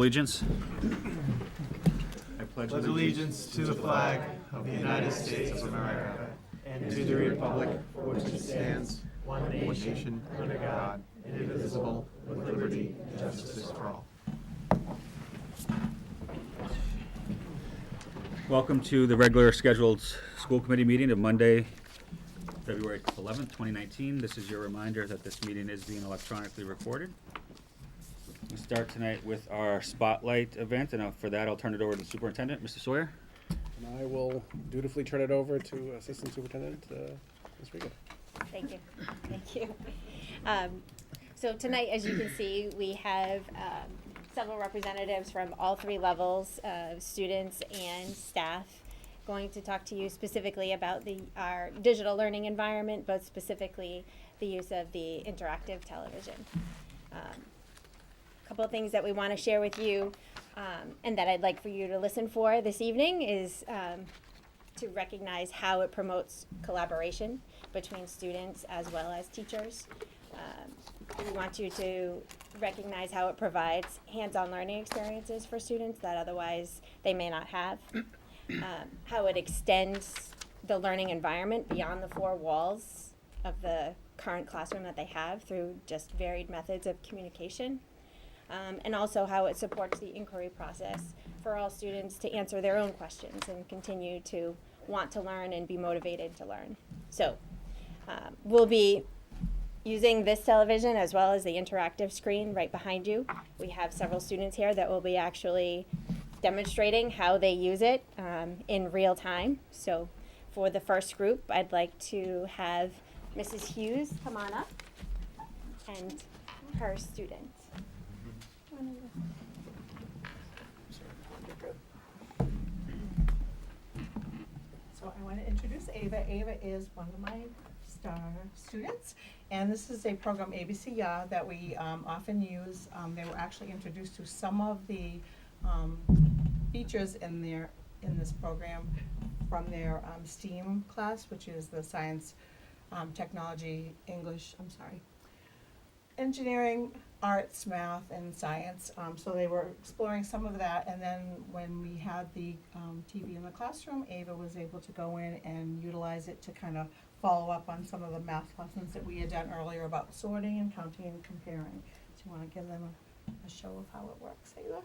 allegiance. I pledge allegiance to the flag of the United States of America and to the republic for which it stands, one nation, under God, indivisible, with liberty and justice for all. Welcome to the regular scheduled school committee meeting of Monday, February 11th, 2019. This is your reminder that this meeting is being electronically recorded. We start tonight with our spotlight event, and for that I'll turn it over to the superintendent, Mr. Sawyer. And I will dutifully turn it over to Assistant Superintendent Ms. Riga. Thank you. Thank you. So tonight, as you can see, we have several representatives from all three levels of students and staff going to talk to you specifically about our digital learning environment, but specifically the use of the interactive television. A couple of things that we want to share with you and that I'd like for you to listen for this evening is to recognize how it promotes collaboration between students as well as teachers. We want you to recognize how it provides hands-on learning experiences for students that otherwise they may not have. How it extends the learning environment beyond the four walls of the current classroom that they have through just varied methods of communication. And also how it supports the inquiry process for all students to answer their own questions and continue to want to learn and be motivated to learn. So we'll be using this television as well as the interactive screen right behind you. We have several students here that will be actually demonstrating how they use it in real time. So for the first group, I'd like to have Mrs. Hughes come on up and her students. So I want to introduce Ava. Ava is one of my star students, and this is a program, ABC Ya, that we often use. They were actually introduced to some of the features in this program from their STEAM class, which is the science, technology, engineering, arts, math, and science. So they were exploring some of that, and then when we had the TV in the classroom, Ava was able to go in and utilize it to kind of follow up on some of the math lessons that we had done earlier about sorting and counting and comparing. So you want to give them a show of how it works, Ava?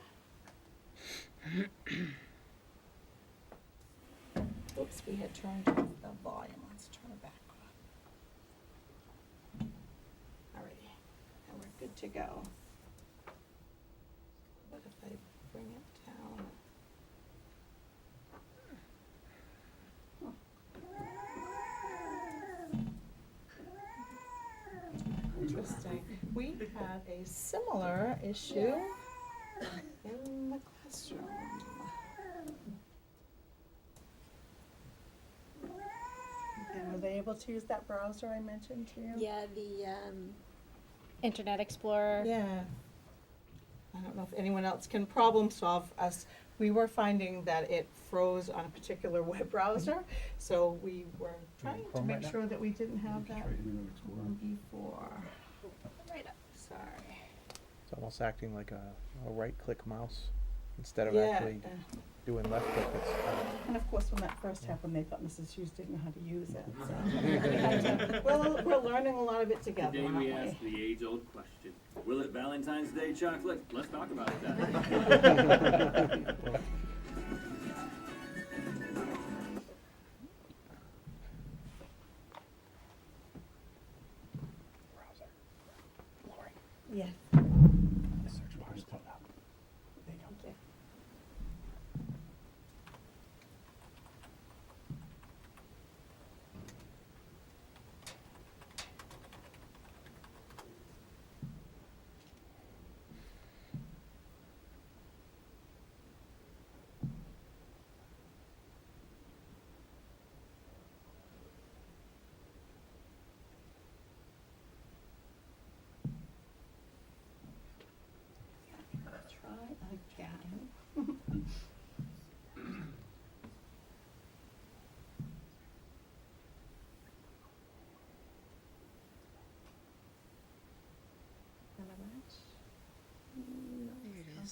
Oops, we had turned off the volume. Let's turn it back on. Alrighty, and we're good to go. What if I bring it down? Interesting. We had a similar issue in the classroom. And were they able to use that browser I mentioned to you? Yeah, the Internet Explorer. Yeah. I don't know if anyone else can problem solve us. We were finding that it froze on a particular web browser, so we were trying to make sure that we didn't have that before. Right up. Sorry. It's almost acting like a right-click mouse instead of Yeah. actually doing left-click. And of course, when that first happened, they thought Mrs. Hughes didn't know how to use it. So well, we're learning a lot of it together, Today aren't we we? ask the age-old question: will it Valentine's Day chocolate? Let's talk about it then. Yes. The search bar's coming up. There you go. Okay.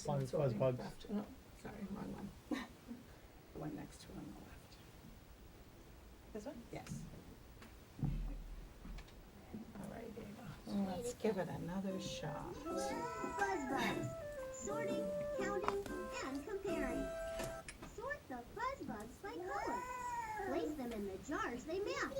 Fuzz Fuzz bugs. left. No, sorry, wrong one. The one next to it on the left. This one? Yes. All right, Ava, let's give it another shot. Fuzz bugs. Sorting, counting, and comparing. Sort the fuzz bugs by color. Place them in the jars they match.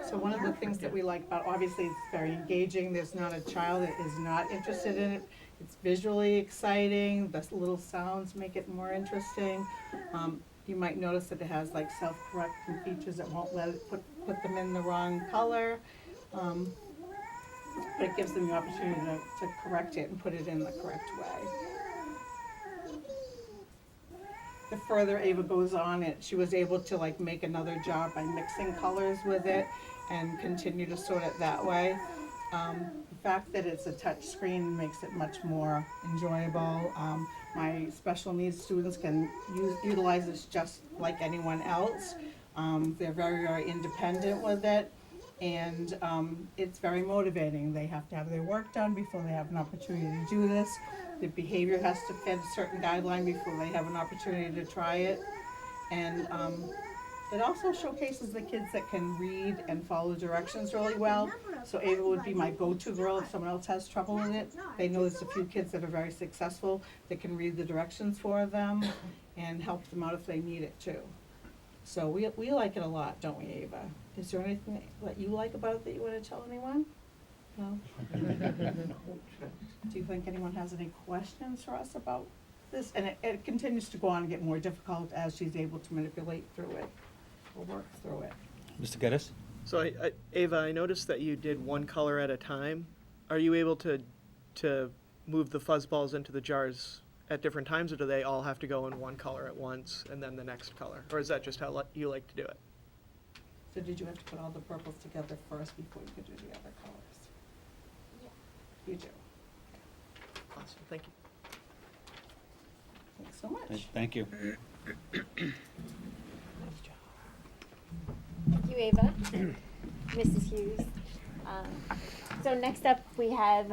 So one of the things that we like about, obviously it's very engaging, there's not a child that is not interested in it. It's visually exciting, the little sounds make it more interesting. You might notice that it has like self-correcting features that won't let it put them in the wrong color. But it gives them the opportunity to correct it and put it in the correct way. The further Ava goes on, she was able to like make another jar by mixing colors with it and continue to sort it that way. The fact that it's a touch screen makes it much more enjoyable. My special needs students can utilize this just like anyone else. They're very, very independent with it, and it's very motivating. They have to have their work done before they have an opportunity to do this. The behavior has to fit a certain guideline before they have an opportunity to try it. And it also showcases the kids that can read and follow directions really well. So Ava would be my go-to girl if someone else has trouble with it. They know there's a few kids that are very successful that can read the directions for them and help them out if they need it too. So we like it a lot, don't we, Ava? Is there anything that you like about it that you want to tell anyone? No? Do you think anyone has any questions for us about this? And it continues to go on and get more difficult as she's able to manipulate through it or work through it. Mr. Geddes? So Ava, I noticed that you did one color at a time. Are you able to move the fuzz balls into the jars at different times, or do they all have to go in one color at once and then the next color? Or is that just how you like to do it? So did you have to put all the purples together first before you could do the other colors? Yeah. You do. Awesome, thank you. Thanks so much. Thank you. Thank you, Ava. Mrs. Hughes. So next up, we have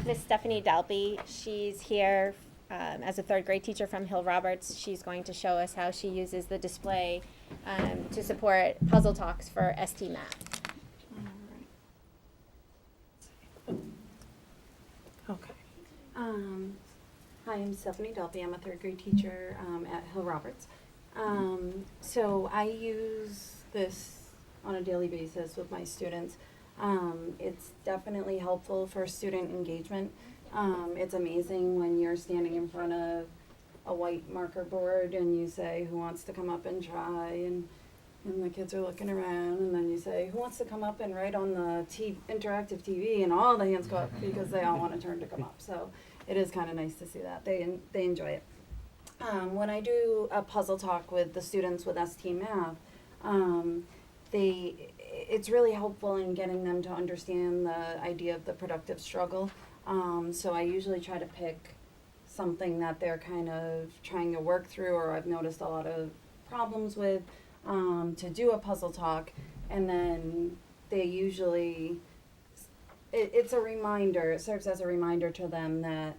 Miss Stephanie Dalby. She's here as a third grade teacher from Hill Roberts. She's going to show us how she uses the display to support puzzle talks for ST Math. Okay. Hi, I'm Stephanie Delpy. I'm a third grade teacher at Hill Roberts. So I use this on a daily basis with my students. It's definitely helpful for student engagement. It's amazing when you're standing in front of a white marker board and you say, who wants to come up and try? And the kids are looking around, and then you say, who wants to come up and write on the interactive TV? And all the hands go up because they all want a turn to come up. So it is kind of nice to see that. They enjoy it. When I do a puzzle talk with the students with ST Math, it's really helpful in getting them to understand the idea of the productive struggle. So I usually try to pick something that they're kind of trying to work through, or I've noticed a lot of problems with, to do a puzzle talk, and then they usually, it's a reminder, it serves as a reminder to them that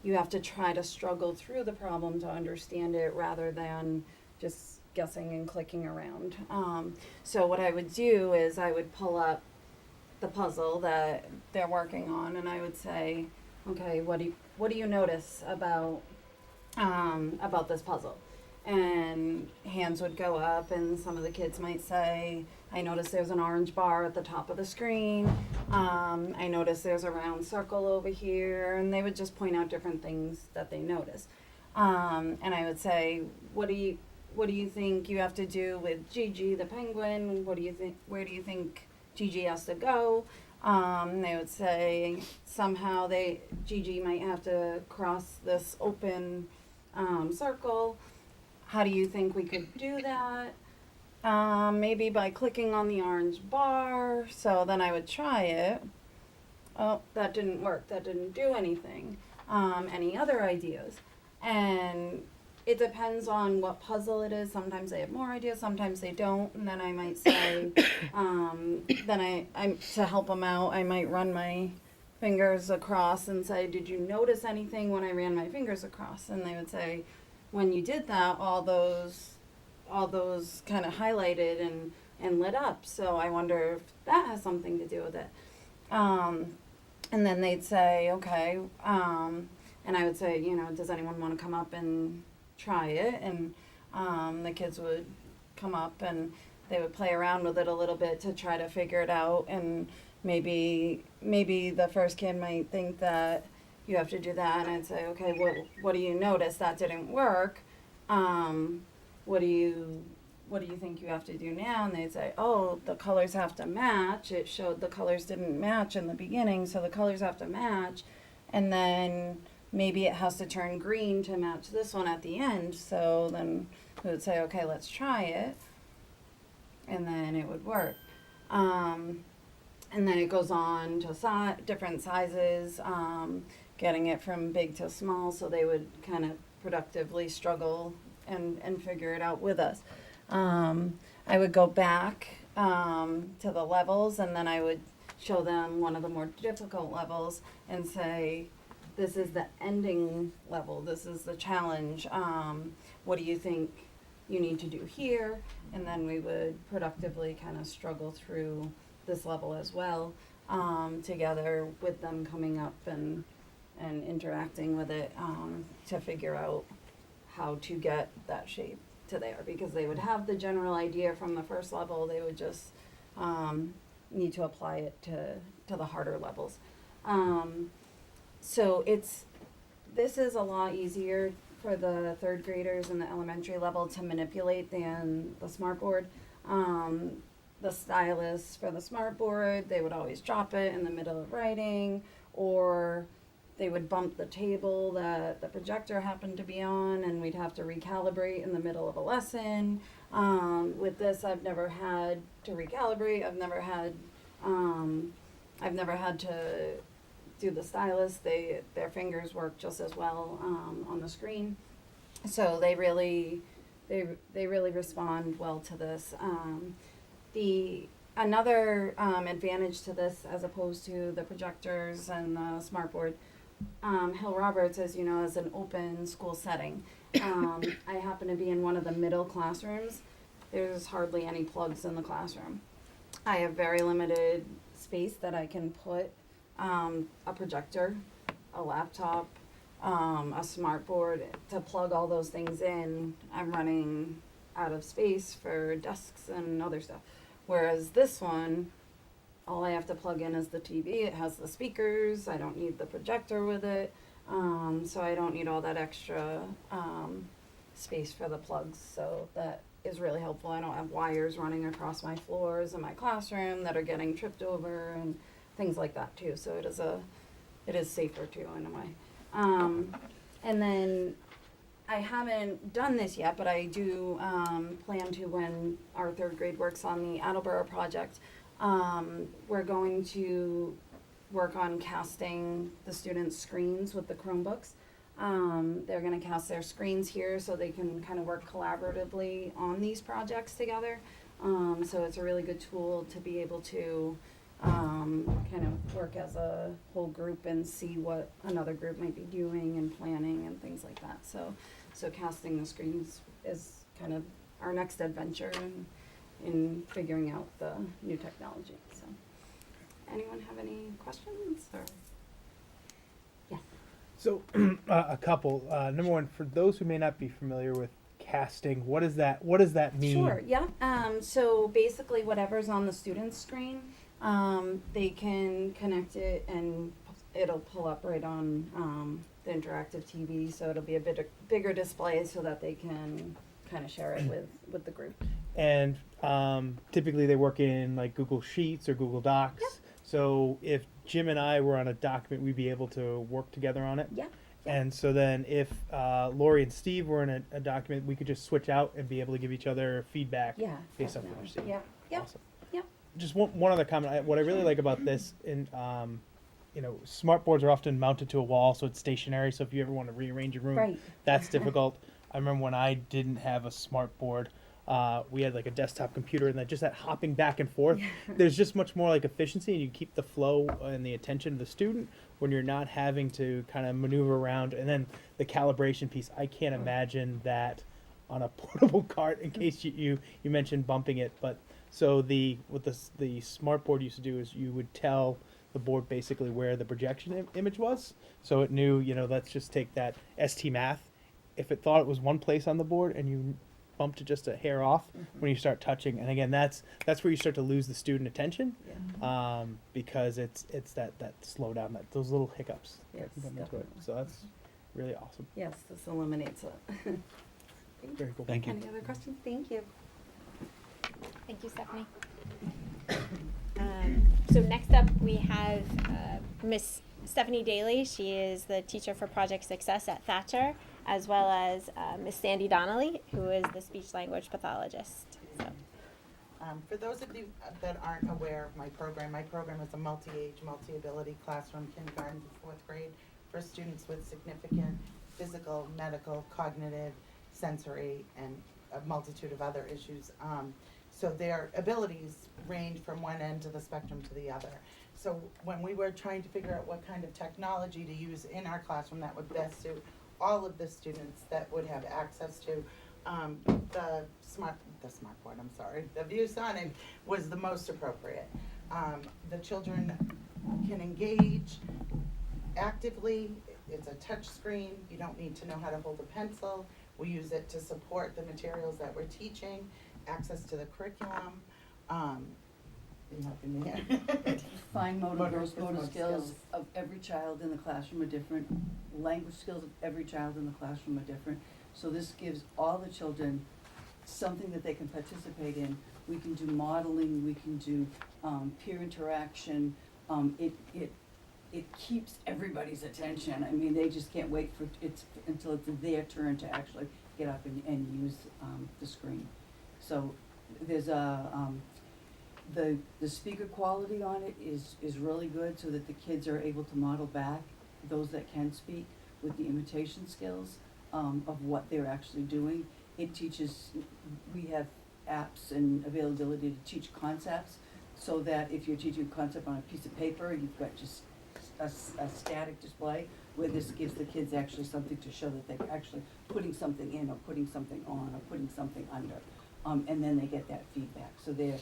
you have to try to struggle through the problem to understand it rather than just guessing and clicking around. So what I would do is I would pull up the puzzle that they're working on, and I would say, okay, what do you notice about this puzzle? And hands would go up, and some of the kids might say, I noticed there's an orange bar at the top of the screen. I noticed there's a round circle over here, and they would just point out different things that they notice. And I would say, what do you think you have to do with Gigi the penguin? What do you think? Where do you think Gigi has to go? They would say somehow Gigi might have to cross this open circle. How do you think we could do that? Maybe by clicking on the orange bar. So then I would try it. Oh, that didn't work. That didn't do anything. Any other ideas? And it depends on what puzzle it is. Sometimes they have more ideas, sometimes they don't. And then I might say, then I to help them out, I might run my fingers across and say, did you notice anything when I ran my fingers across? And they would say, when you did that, all those kind of highlighted and lit up. So I wonder if that has something to do with it. And then they'd say, okay, and I would say, you know, does anyone want to come up and try it? And the kids would come up and they would play around with it a little bit to try to figure it out. And maybe the first kid might think that you have to do that, and I'd say, okay, what do you notice that didn't work? What do you think you have to do now? And they'd say, oh, the colors have to match. It showed the colors didn't match in the beginning, so the colors have to match. And then maybe it has to turn green to match this one at the end. So then we would say, okay, let's try it. And then it would work. And then it goes on to different sizes, getting it from big to small, so they would kind of productively struggle and figure it out with us. I would go back to the levels, and then I would show them one of the more difficult levels and say, this is the ending level, this is the challenge. What do you think you need to do here? And then we would productively kind of struggle through this level as well, together with them coming up and interacting with it, to figure out how to get that shape to there, because they would have the general idea from the first level. They would just need to apply it to the harder levels. So this is a lot easier for the third graders in the elementary level to manipulate than the smartboard. The stylus for the smartboard, they would always drop it in the middle of writing, or they would bump the table that the projector happened to be on, and we'd have to recalibrate in the middle of a lesson. With this, I've never had to recalibrate. I've never had to do the stylus. Their fingers work just as well on the screen, so they really respond well to this. Another advantage to this, as opposed to the projectors and the smartboard, Hill Roberts, as you know, is an open school setting. I happen to be in one of the middle classrooms. There's hardly any plugs in the classroom. I have very limited space that I can put a projector, a laptop, a smartboard to plug all those things in. I'm running out of space for desks and other stuff. Whereas this one, all I have to plug in is the TV. It has the speakers. I don't need the projector with it. So I don't need all that extra space for the plugs. So that is really helpful. I don't have wires running across my floors in my classroom that are getting tripped over and things like that too. So it is safer too in a way. And then I haven't done this yet, but I do plan to when our third grade works on the Attleboro project. We're going to work on casting the students' screens with the Chromebooks. They're going to cast their screens here so they can kind of work collaboratively on these projects together. So it's a really good tool to be able to kind of work as a whole group and see what another group might be doing and planning and things like that. So casting the screens is kind of our next adventure in figuring out the new technology. So, anyone have any questions? Or yes. So, a couple. Number one, for those who may not be familiar with casting, what does that mean? Sure. Yeah. So basically, whatever's on the student's screen, they can connect it, and it'll pull up right on the interactive TV. So it'll be a bit bigger display, so that they can kind of share it with the group. And typically they work in like Google Sheets or Google Docs. Yep. So if Jim and I were on a document, we'd be able to work together on it. Yeah. And so then if Lori and Steve were in a document, we could just switch out and be able to give each other feedback Yeah. based on what we're seeing. Yeah. Yeah. Awesome. Yeah. Just one other comment. What I really like about this, smart boards are often mounted to a wall, so it's stationary. So if you ever want to rearrange your room, Right. that's difficult. I remember when I didn't have a smart board, we had like a desktop computer, and just that hopping back and forth. There's just much more like efficiency, and you keep the flow and the attention of the student when you're not having to kind of maneuver around. And then the calibration piece, I can't imagine that on a portable cart, in case you mentioned bumping it. But so what the smart board used to do is you would tell the board basically where the projection image was, so it knew, let's just take that ST math. If it thought it was one place on the board and you bumped it just a hair off, when you start touching, and again, that's where you start to lose the student attention, because it's that slowdown, those little hiccups that Yes, can come into it. definitely. So that's really awesome. Yes, this eliminates it. Very cool. Thank you. Any other questions? Thank you. Thank you, Stephanie. So next up, we have Miss Stephanie Daly. She is the teacher for Project Success at Thatcher, as well as Miss Sandy Donnelly, who is the speech language pathologist. So, For those of you that aren't aware of my program is a multi-age, multi-ability classroom, kindergarten to fourth grade, for students with significant physical, medical, cognitive, sensory, and a multitude of other issues. So their abilities range from one end of the spectrum to the other. So when we were trying to figure out what kind of technology to use in our classroom that would best suit all of the students that would have access to the smart board, the ViewSonic was the most appropriate. The children can engage actively. It's a touch screen. You don't need to know how to hold a pencil. We use it to support the materials that we're teaching, access to the curriculum. You help me here. Fine motor, Motor, gross motor physical skills skills. of every child in the classroom are different. Language skills of every child in the classroom are different. So this gives all the children something that they can participate in. We can do modeling, we can do peer interaction. It keeps everybody's attention. I mean, they just can't wait until it's their turn to actually get up and use the screen. So there's the speaker quality on it is really good, so that the kids are able to model back, those that can speak, with the imitation skills of what they're actually doing. It teaches, we have apps and availability to teach concepts, so that if you're teaching a concept on a piece of paper, you've got just a static display, where this gives the kids actually something to show that they're actually putting something in, or putting something on, or putting something under. And then they get that feedback. So they're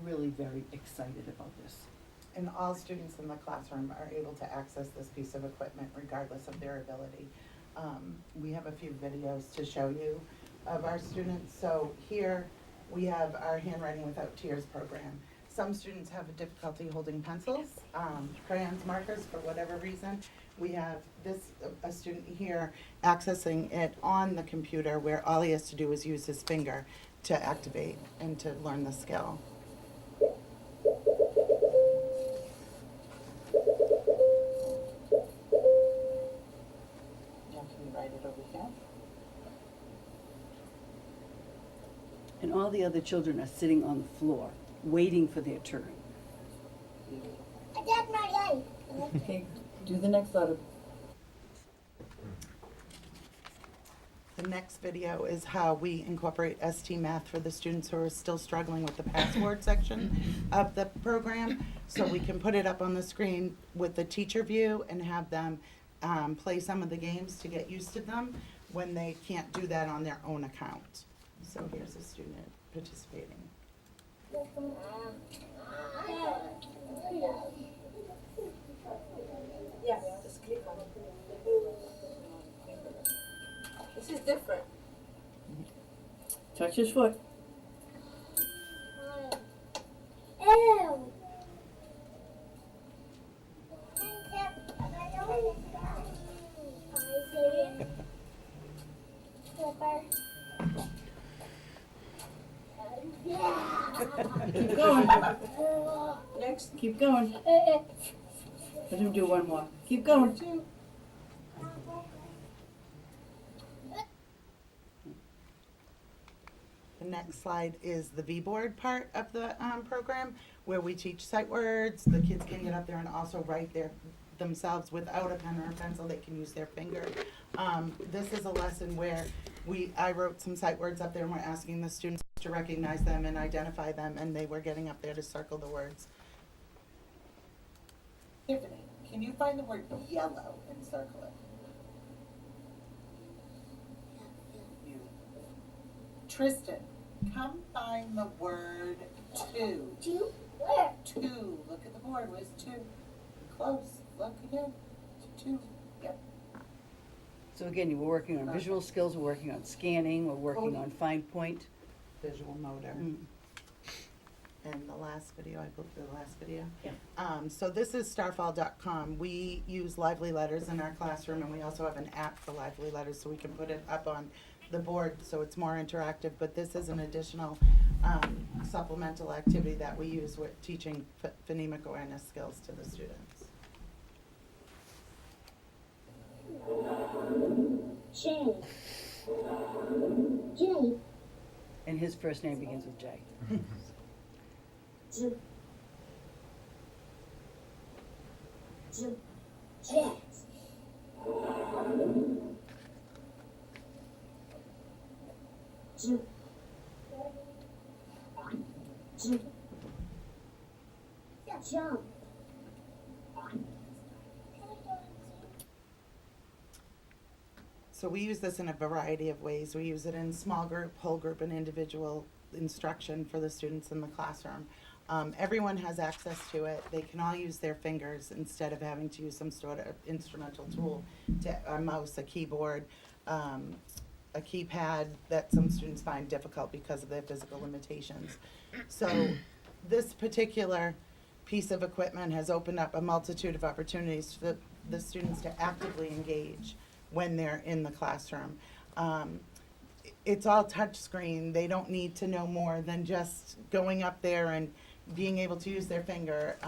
really very excited about this. And all students in the classroom are able to access this piece of equipment regardless of their ability. We have a few videos to show you of our students. So here we have our Handwriting Without Tears program. Some students have a difficulty holding pencils, crayons, markers, for whatever reason. We have a student here accessing it on the computer, where all he has to do is use his finger to activate and to learn the skill. Now can you write it over here? And all the other children are sitting on the floor, waiting for their turn. Okay, do the next letter. The next video is how we incorporate ST Math for the students who are still struggling with the password section of the program. So we can put it up on the screen with the teacher view and have them play some of the games to get used to them when they can't do that on their own account. So here's a student participating. Yeah, just click on it. This is different. Touch his foot. Ew. Keep going. Next, keep going. Let him do one more. Keep going. The next slide is the V-board part of the program, where we teach sight words. The kids can get up there and also write themselves without a pen or a pencil. They can use their finger. This is a lesson where I wrote some sight words up there and we're asking the students to recognize them and identify them, and they were getting up there to circle the words. Tiffany, can you find the word yellow and circle it? Tristan, come find the word two. Two? Where? Two. Look at the board. Where's two? Close. Look again. Two. Yep. So again, you were working on visual skills, we're working on scanning, we're working on fine point. Visual motor. Mm. And the last video, I believe the last video. Yeah. So this is starfall.com. We use Lively Letters in our classroom, and we also have an app for Lively Letters, so we can put it up on the board so it's more interactive. But this is an additional supplemental activity that we use with teaching phonemic awareness skills to the students. J. J. And his first name begins with J. J. J. Jet. J. J. Jump. So we use this in a variety of ways. We use it in small group, whole group, and individual instruction for the students in the classroom. Everyone has access to it. They can all use their fingers instead of having to use some sort of instrumental tool, a mouse, a keyboard, a keypad that some students find difficult because of their physical limitations. So this particular piece of equipment has opened up a multitude of opportunities for the students to actively engage when they're in the classroom. It's all touchscreen. They don't need to know more than just going up there and being able to use their finger.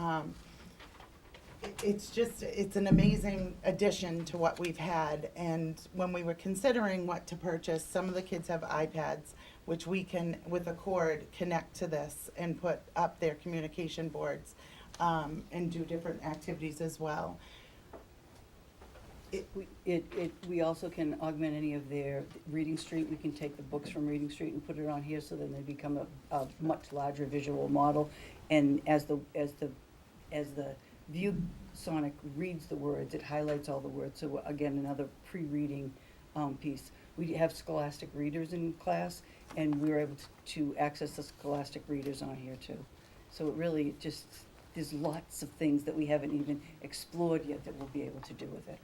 It's an amazing addition to what we've had. And when we were considering what to purchase, some of the kids have iPads, which we can, with a cord, connect to this and put up their communication boards and do different activities as well. We also can augment any of their Reading Street. We can take the books from Reading Street and put it on here, so then they become a much larger visual model. And as the ViewSonic reads the words, it highlights all the words. So again, another pre-reading piece. We have Scholastic readers in class, and we were able to access the Scholastic readers on here too. So it really just, there's lots of things that we haven't even explored yet that we'll be able to do with it.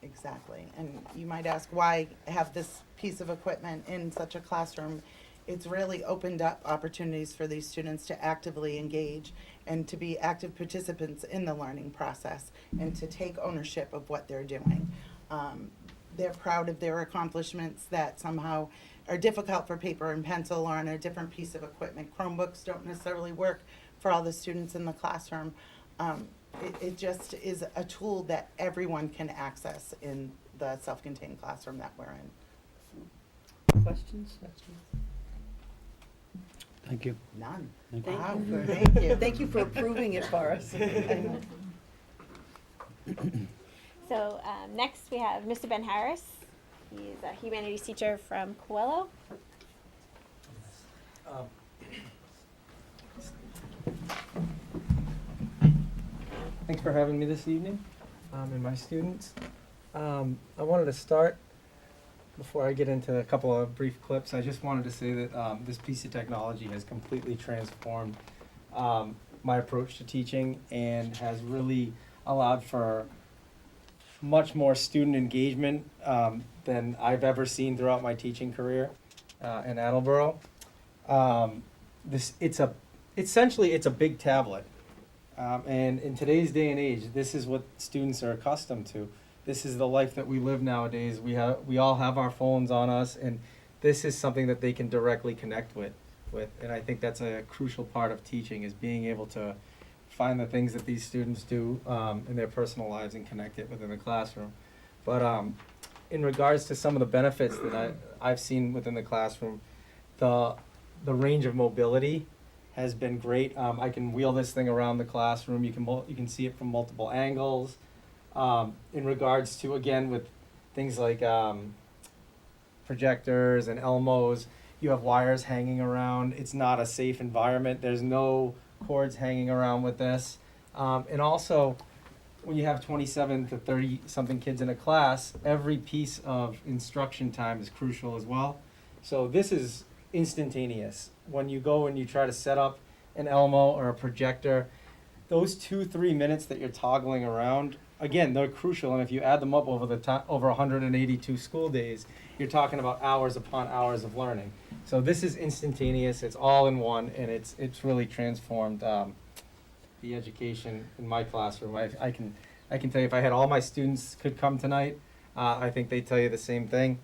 Exactly. And you might ask, why have this piece of equipment in such a classroom? It's really opened up opportunities for these students to actively engage and to be active participants in the learning process and to take ownership of what they're doing. They're proud of their accomplishments that somehow are difficult for paper and pencil or on a different piece of equipment. Chromebooks don't necessarily work for all the students in the classroom. It just is a tool that everyone can access in the self-contained classroom that we're in. Questions? Thank you. None. Thank you. Wow, for- thank you. Thank you for approving it for us. So next we have Mr. Ben Harris. He's a humanities teacher from Coelho. Thanks for having me this evening, and my students. I wanted to start, before I get into a couple of brief clips, I just wanted to say that this piece of technology has completely transformed my approach to teaching and has really allowed for much more student engagement than I've ever seen throughout my teaching career in Attleboro. Essentially it's a big tablet. And in today's day and age, this is what students are accustomed to. This is the life that we live nowadays. We all have our phones on us, and this is something that they can directly connect with. And I think that's a crucial part of teaching, is being able to find the things that these students do in their personal lives and connect it within the classroom. But in regards to some of the benefits that I've seen within the classroom, the range of mobility has been great. I can wheel this thing around the classroom. You can see it from multiple angles. In regards to, again, with things like projectors and Elmos. You have wires hanging around. It's not a safe environment. There's no cords hanging around with this. And also, when you have 27 to 30 something kids in a class, every piece of instruction time is crucial as well. So this is instantaneous. When you go and you try to set up an Elmo or a projector, those 2-3 minutes that you're toggling around, again, they're crucial. And if you add them up over over 182 school days, you're talking about hours upon hours of learning. So this is instantaneous. It's all in one, and it's really transformed the education in my classroom. I can tell you, if I had all my students could come tonight, I think they'd tell you the same thing.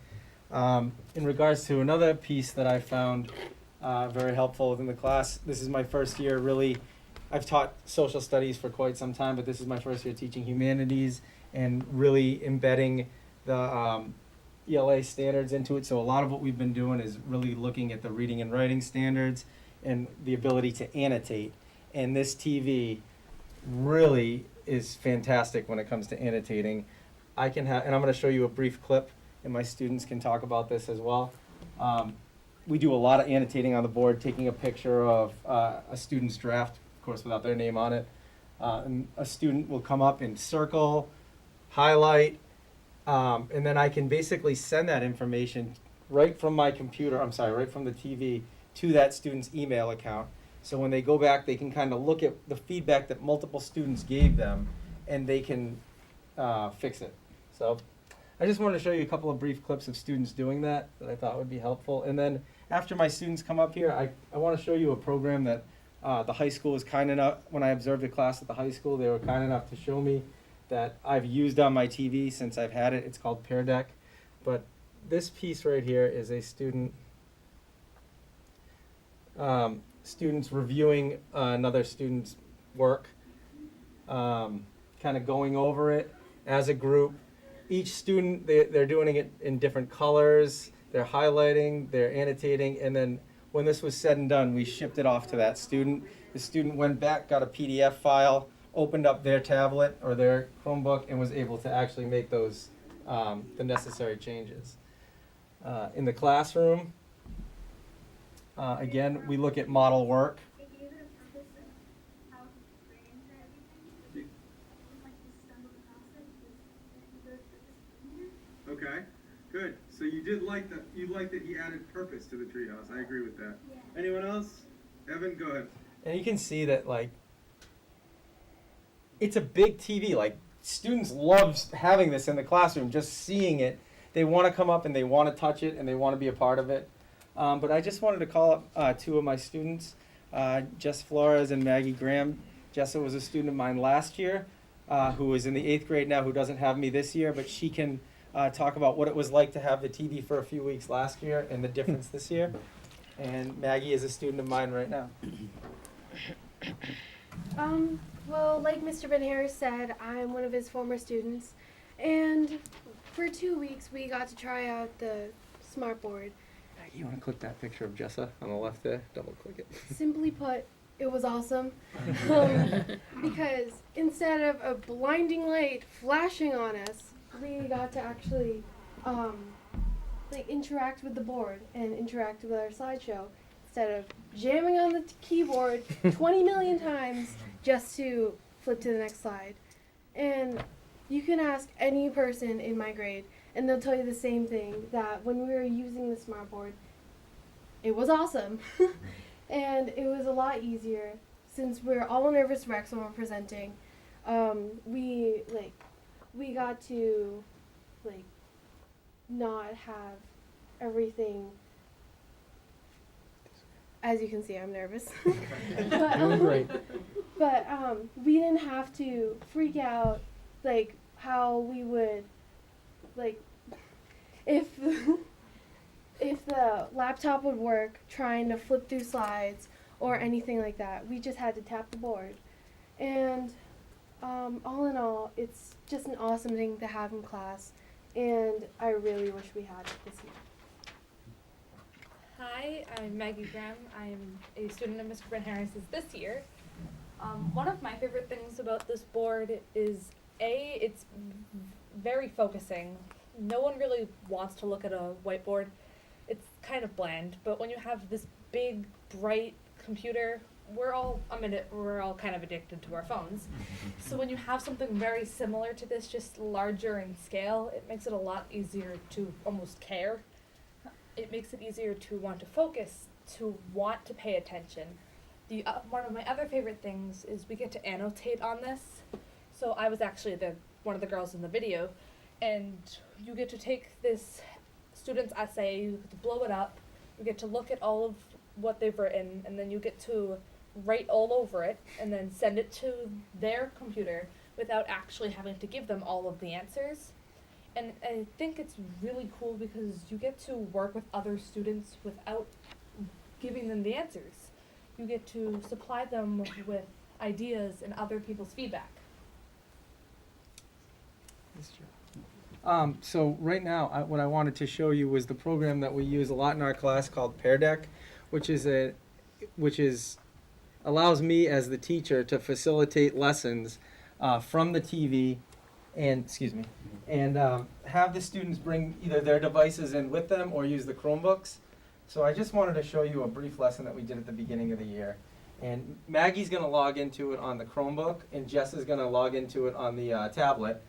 In regards to another piece that I found very helpful within the class, this is my first year really. I've taught social studies for quite some time, but this is my first year teaching humanities and really embedding the ELA standards into it. So a lot of what we've been doing is really looking at the reading and writing standards and the ability to annotate. And this TV really is fantastic when it comes to annotating. And I'm going to show you a brief clip, and my students can talk about this as well. We do a lot of annotating on the board, taking a picture of a student's draft, of course, without their name on it. And a student will come up and circle, highlight, and then I can basically send that information right from my computer, right from the TV to that student's email account. So when they go back, they can kind of look at the feedback that multiple students gave them, and they can fix it. So I just wanted to show you a couple of brief clips of students doing that I thought would be helpful. And then after my students come up here, I want to show you a program that the high school was kind enough, when I observed a class at the high school, they were kind enough to show me that I've used on my TV since I've had it. It's called Pear Deck. But this piece right here is a students reviewing another student's work, kind of going over it as a group. Each student, they're doing it in different colors, they're highlighting, they're annotating, and then when this was said and done, we shipped it off to that student. The student went back, got a PDF file, opened up their tablet or their Chromebook, and was able to actually make those the necessary changes. In the classroom, again, we look at model work. Okay, good. So you did like that. You liked that he added purpose to the treehouse. I agree with that. Yeah. Anyone else? Evan, go ahead. And you can see that, like, it's a big TV. Like, students love having this in the classroom. Just seeing it, they want to come up and they want to touch it and they want to be a part of it. But I just wanted to call up two of my students, Jess Flores and Maggie Graham. Jessa was a student of mine last year, who is in the 8th grade now, who doesn't have me this year, but she can talk about what it was like to have the TV for a few weeks last year and the difference this year. And Maggie is a student of mine right now. Well, like Mr. Van Harris said, I'm one of his former students, and for 2 weeks we got to try out the smart board. Maggie, you want to click that picture of Jessa on the left there? Double click it. Simply put, it was awesome. Because instead of a blinding light flashing on us, we got to actually interact with the board and interact with our slideshow instead of jamming on the keyboard 20 million times just to flip to the next slide. And you can ask any person in my grade and they'll tell you the same thing, that when we were using the smart board, it was awesome. And it was a lot easier since we're all nervous wrecks when we're presenting. We got to not have everything. As you can see, I'm nervous. But we didn't have to freak out how we would if the laptop would work trying to flip through slides or anything like that. We just had to tap the board. And all in all, it's just an awesome thing to have in class, and I really wish we had it this year. Hi, I'm Maggie Graham. I'm a student of Mr. Van Harris's this year. One of my favorite things about this board is it's very focusing. no one really wants to look at a whiteboard. It's kind of bland, but when you have this big, bright computer, we're all kind of addicted to our phones. So when you have something very similar to this, just larger in scale, it makes it a lot easier to almost care. It makes it easier to want to focus, to want to pay attention. One of my other favorite things is we get to annotate on this. So I was actually one of the girls in the video, and you get to take this student's essay, you get to blow it up, you get to look at all of what they've written, and then you get to write all over it and then send it to their computer without actually having to give them all of the answers. And I think it's really cool because you get to work with other students without giving them the answers. You get to supply them with ideas and other people's feedback. So right now, what I wanted to show you was the program that we use a lot in our class called Pear Deck, which allows me as the teacher to facilitate lessons from the TV and have the students bring either their devices in with them or use the Chromebooks. So I just wanted to show you a brief lesson that we did at the beginning of the year. And Maggie's going to log into it on the Chromebook, and Jess is going to log into it on the tablet.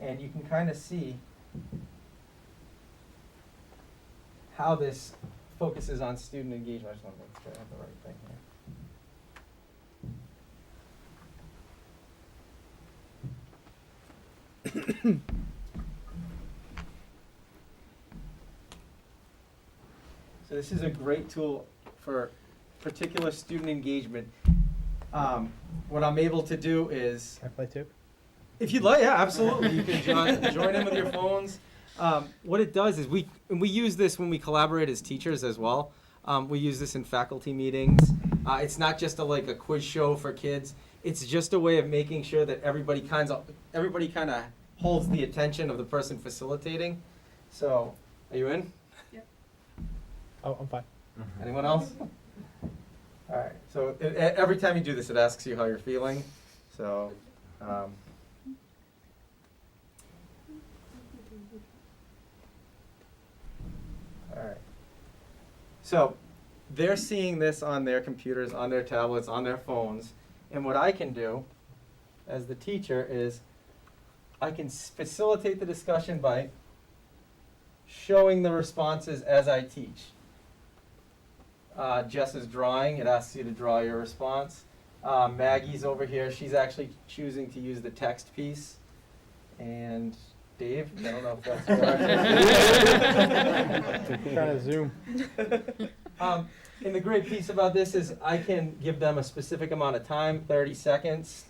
And you can kind of see how this focuses on student engagement. I just want to make sure I have the right thing here. So this is a great tool for particular student engagement. What I'm able to do is... Can I play too? If you'd like, yeah, absolutely. You can join in with your phones. What it does is we use this when we collaborate as teachers as well. We use this in faculty meetings. It's not just like a quiz show for kids. It's just a way of making sure that everybody kind of holds the attention of the person facilitating. So, are you in? Yep. Oh, I'm fine. Anyone else? All right. So every time you do this, it asks you how you're feeling. So. All right. So they're seeing this on their computers, on their tablets, on their phones. And what I can do as the teacher is I can facilitate the discussion by showing the responses as I teach. Jess is drawing. It asks you to draw your response. Maggie's over here. She's actually choosing to use the text piece. And Dave, I don't know if that's correct. Trying to zoom. And the great piece about this is I can give them a specific amount of time, 30 seconds.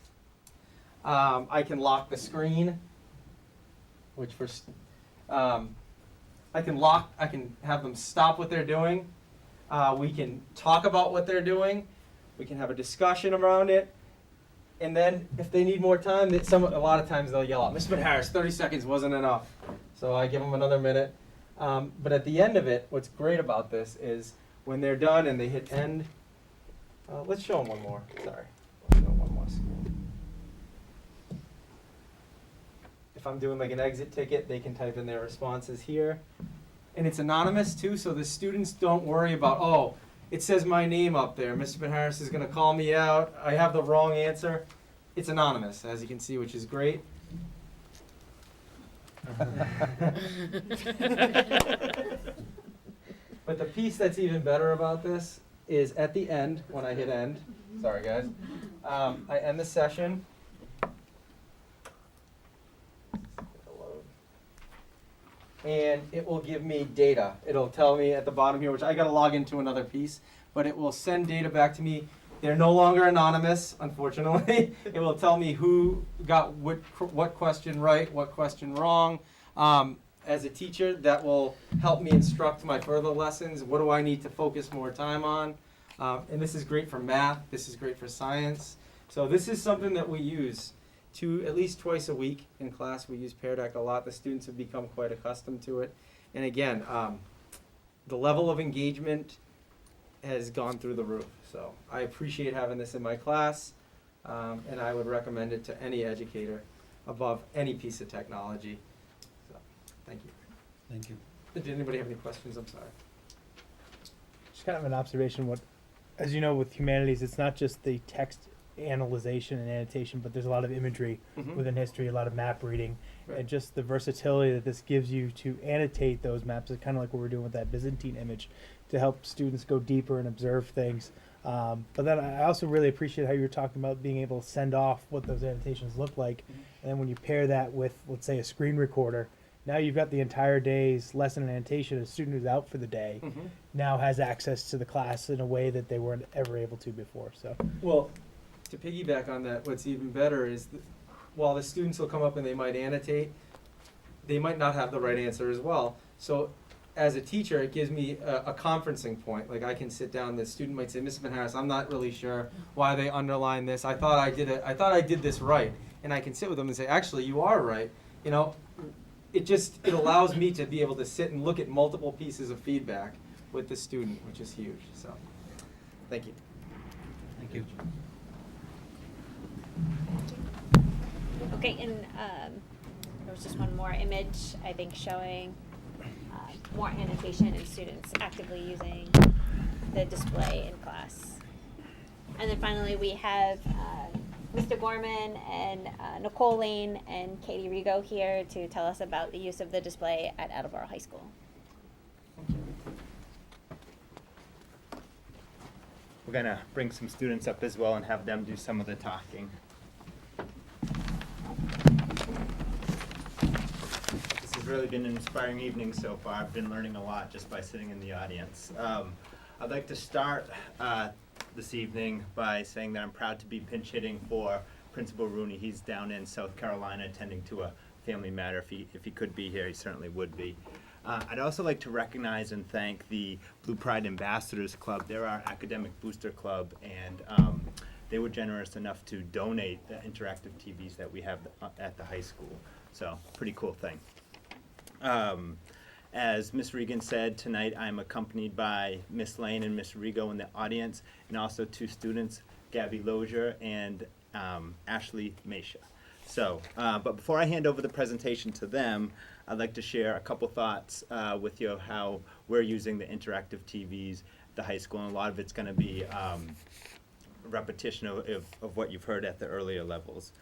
I can lock the screen, which I can have them stop what they're doing. We can talk about what they're doing. We can have a discussion around it. And then if they need more time, a lot of times they'll yell out, "Ms. Harris, 30 seconds wasn't enough." So I give them another minute. But at the end of it, what's great about this is when they're done and they hit end, let's show them one more. Sorry. Let's show one more screen. If I'm doing like an exit ticket, they can type in their responses here. And it's anonymous too, so the students don't worry about, oh, it says my name up there. Mr. Harris is going to call me out. I have the wrong answer. It's anonymous, as you can see, which is great. But the piece that's even better about this is at the end, when I hit end, sorry guys, I end the session. And it will give me data. It'll tell me at the bottom here, which I gotta log into another piece, but it will send data back to me. They're no longer anonymous, unfortunately. It will tell me who got what question right, what question wrong. As a teacher, that will help me instruct my further lessons. What do I need to focus more time on? And this is great for math. This is great for science. So this is something that we use at least twice a week in class. We use Pear Deck a lot. The students have become quite accustomed to it. And again, the level of engagement has gone through the roof. So I appreciate having this in my class, and I would recommend it to any educator above any piece of technology. So, Thank you. Thank you. Did anybody have any questions? I'm sorry. Just kind of an observation. What, as you know, with humanities, it's not just the text analyzation and annotation, but there's a lot of imagery Mhm. within history, a lot of map reading, Right. and just the versatility that this gives you to annotate those maps is kind of like what we're doing with that Byzantine image, to help students go deeper and observe things. But then I also really appreciate how you were talking about being able to send off what those annotations look like, and then when you pair that with, let's say, a screen recorder, now you've got the entire day's lesson and annotation. A student who's out for the day Mhm. now has access to the class in a way that they weren't ever able to before. So. Well, to piggyback on that, what's even better is while the students will come up and they might annotate, they might not have the right answer as well. So as a teacher, it gives me a conferencing point. Like I can sit down, the student might say, Mrs. Harris, I'm not really sure why they underlined this. I thought I did this right. And I can sit with them and say, actually, you are right. You know, it allows me to be able to sit and look at multiple pieces of feedback with the student, which is huge. So thank you. Thank you. Okay, and there was just one more image, I think, showing more annotation and students actively using the display in class. And then finally, we have Mr. Gorman and Nicole Lane and Katie Rigo here to tell us about the use of the display at Attleboro High School. We're gonna bring some students up as well and have them do some of the talking. This has really been an inspiring evening so far. I've been learning a lot just by sitting in the audience. I'd like to start this evening by saying that I'm proud to be pinch hitting for Principal Rooney. He's down in South Carolina attending to a family matter. If he could be here, he certainly would be. I'd also like to recognize and thank the Blue Pride Ambassadors Club. They're our academic booster club, and they were generous enough to donate the interactive TVs that we have at the high school. So, pretty cool thing. As Miss Regan said, tonight I'm accompanied by Miss Lane and Miss Rigo in the audience, and also two students, Gabby Lozier and Ashley Mesha. So, but before I hand over the presentation to them, I'd like to share a couple thoughts with you how we're using the interactive TVs at the high school, and a lot of it's going to be a repetition of what you've heard at the earlier levels.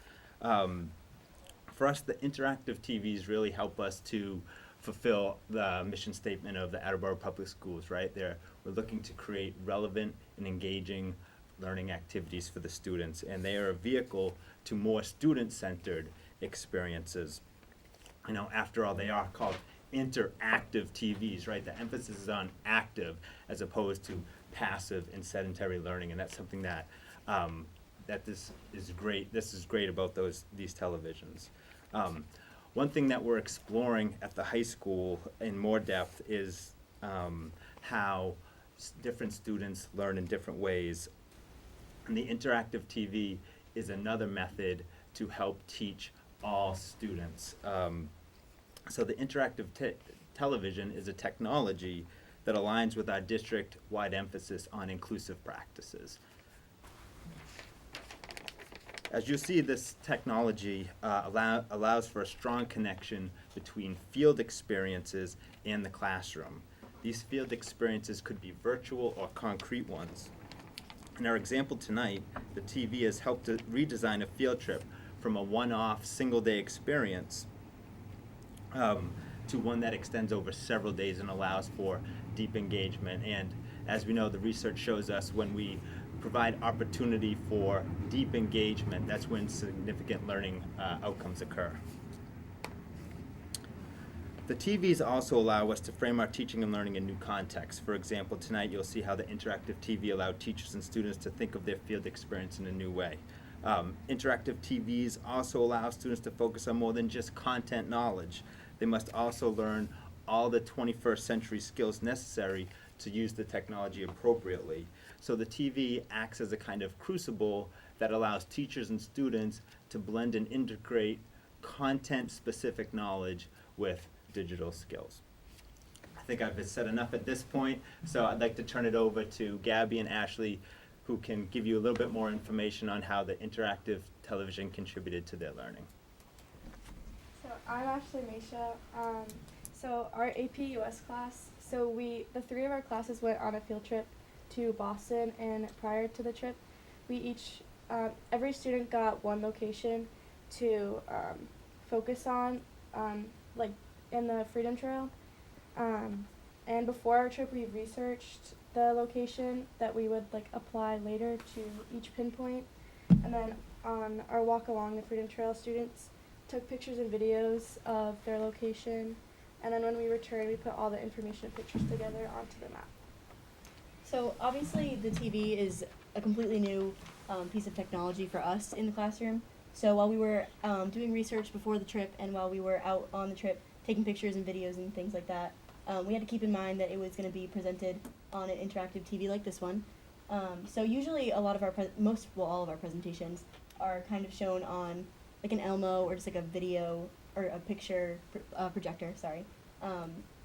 For us, the interactive TVs really help us to fulfill the mission statement of the Attleboro Public Schools, right? We're looking to create relevant and engaging learning activities for the students, and they are a vehicle to more student-centered experiences. You know, after all, they are called interactive TVs, right? The emphasis is on active as opposed to passive and sedentary learning, and that's something that this is great. This is great about these televisions. One thing that we're exploring at the high school in more depth is how different students learn in different ways. And the interactive TV is another method to help teach all students. So the interactive television is a technology that aligns with our district-wide emphasis on inclusive practices. As you see, this technology allows for a strong connection between field experiences and the classroom. These field experiences could be virtual or concrete ones. In our example tonight, the TV has helped to redesign a field trip from a one-off, single-day experience to one that extends over several days and allows for deep engagement. And as we know, the research shows us when we provide opportunity for deep engagement, that's when significant learning outcomes occur. The TVs also allow us to frame our teaching and learning in new contexts. For example, tonight you'll see how the interactive TV allowed teachers and students to think of their field experience in a new way. Interactive TVs also allow students to focus on more than just content knowledge. They must also learn all the 21st century skills necessary to use the technology appropriately. So the TV acts as a kind of crucible that allows teachers and students to blend and integrate content-specific knowledge with digital skills. I think I've said enough at this point, so I'd like to turn it over to Gabby and Ashley, who can give you a little bit more information on how the interactive television contributed to their learning. So I'm Ashley Mesha. So our AP US class, so the three of our classes went on a field trip to Boston, and prior to the trip, we each, every student got one location to focus on, like in the Freedom Trail. And before our trip, we researched the location that we would like apply later to each pinpoint. And then on our walk along the Freedom Trail, students took pictures and videos of their location. And then when we returned, we put all the information and pictures together onto the map. So obviously the TV is a completely new piece of technology for us in the classroom. So while we were doing research before the trip and while we were out on the trip taking pictures and videos and things like that, we had to keep in mind that it was going to be presented on an interactive TV like this one. So usually a lot of our, all of our presentations are kind of shown on like an Elmo or just like a video or a picture projector, sorry.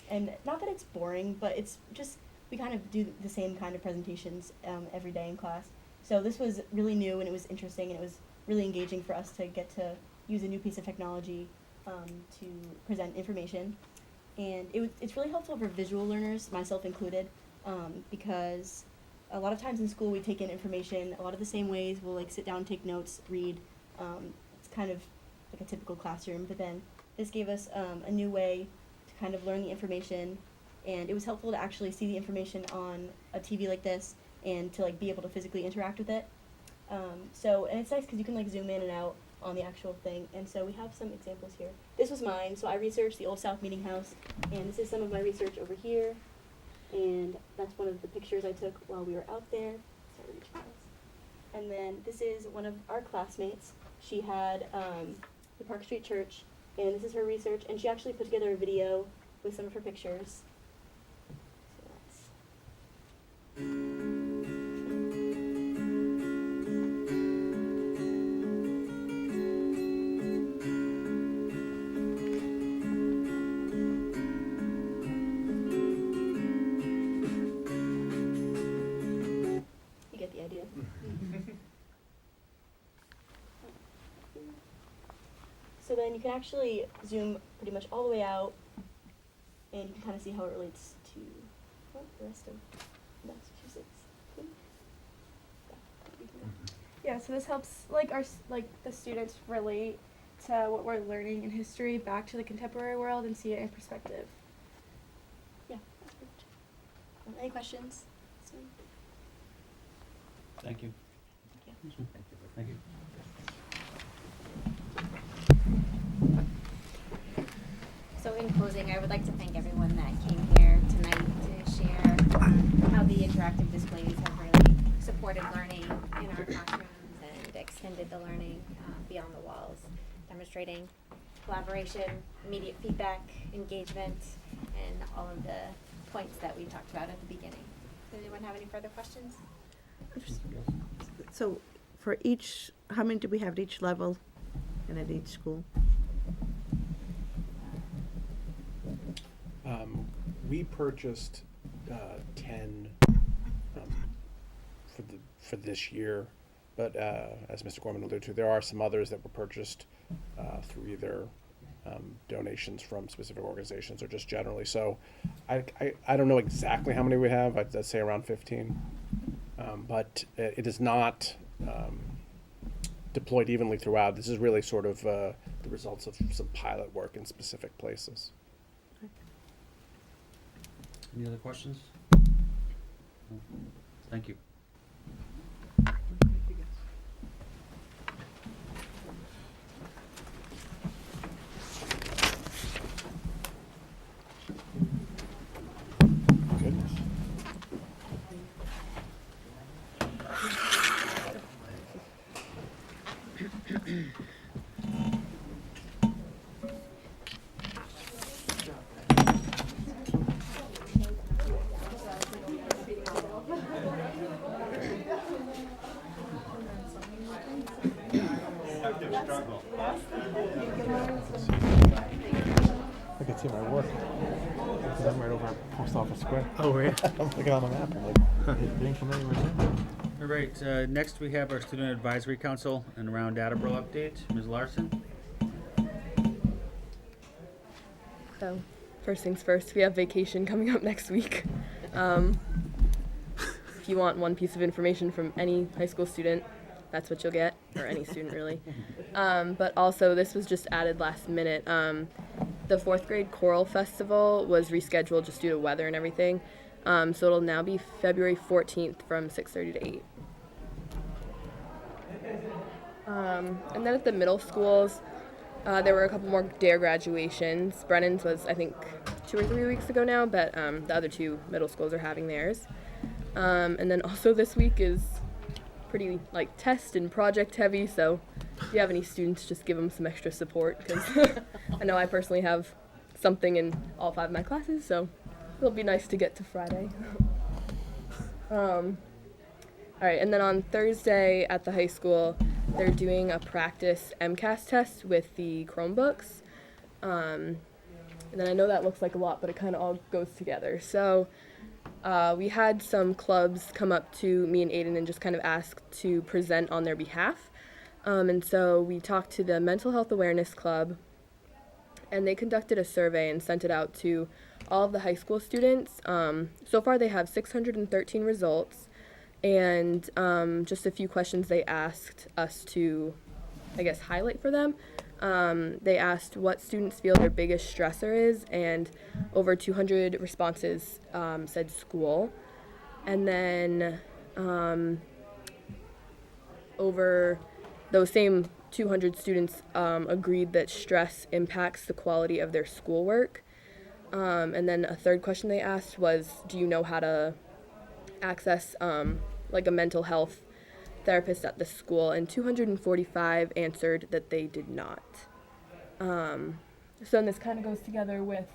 And not that it's boring, but it's just, we kind of do the same kind of presentations every day in class. So this was really new and it was interesting and it was really engaging for us to get to use a new piece of technology to present information. And it's really helpful for visual learners, myself included, because a lot of times in school we take in information a lot of the same ways. We'll like sit down, take notes, read. It's kind of like a typical classroom, but then this gave us a new way to kind of learn the information, and it was helpful to actually see the information on a TV like this and to like be able to physically interact with it. And it's nice because you can like zoom in and out on the actual thing, and so we have some examples here. This was mine, so I researched the Old South Meeting House, and this is some of my research over here, and that's one of the pictures I took while we were out there. Sorry, reach across. And then this is one of our classmates. She had the Park Street Church, and this is her research, and she actually put together a video with some of her pictures. So that's So then you can actually zoom pretty much all the way out, and you can kind of see how it relates to the rest of Massachusetts. Yeah, so this helps the students relate to what we're learning in history back to the contemporary world and see it in perspective. Yeah, that's pretty much it. Any questions? Thank you. Thank you. So in closing, I would like to thank everyone that came here tonight to share how the interactive displays have really supported learning in our classrooms and extended the learning beyond the walls, demonstrating collaboration, immediate feedback, engagement, and all of the points that we talked about at the beginning. Does anyone have any further questions? So for each, how many do we have at each level and at each school? We purchased 10 for this year, but as Mr. Gorman alluded to, there are some others that were purchased through either donations from specific organizations or just generally. So I don't know exactly how many we have. I'd say around 15, but it is not deployed evenly throughout. This is really sort of the results of some pilot work in specific places. Any other questions? No. Thank you. Goodness. I can see my work. Because I'm right over at Post Office Square. Oh, really? I'm looking on the map. I'm like, getting familiar with it. All right, next we have our Student Advisory Council and around Attleboro update. Ms. Larson? So, first things first, we have vacation coming up next week. If you want one piece of information from any high school student, that's what you'll get, or any student really. But also, this was just added last minute. The 4th grade choral festival was rescheduled just due to weather and everything. So it'll now be February 14th from 6:30 to 8. And then at the middle schools, there were a couple more DARE graduations. Brennan's was, I think, 2 or 3 weeks ago now, but the other 2 middle schools are having theirs. And then also this week is pretty like test and project heavy, so if you have any students, just give them some extra support, because I know I personally have something in all 5 of my classes, so it'll be nice to get to Friday. All right, and then on Thursday at the high school, they're doing a practice MCAS test with the Chromebooks. And then I know that looks like a lot, but it kind of all goes together. So we had some clubs come up to me and Aiden and just kind of ask to present on their behalf. And so we talked to the Mental Health Awareness Club, and they conducted a survey and sent it out to all of the high school students. So far they have 613 results, and just a few questions they asked us to, I guess, highlight for them. They asked what students feel their biggest stressor is, and over 200 responses said school. And then over those same 200 students agreed that stress impacts the quality of their schoolwork. And then a third question they asked was, do you know how to access like a mental health therapist at the school? And 245 answered that they did not. So then this kind of goes together with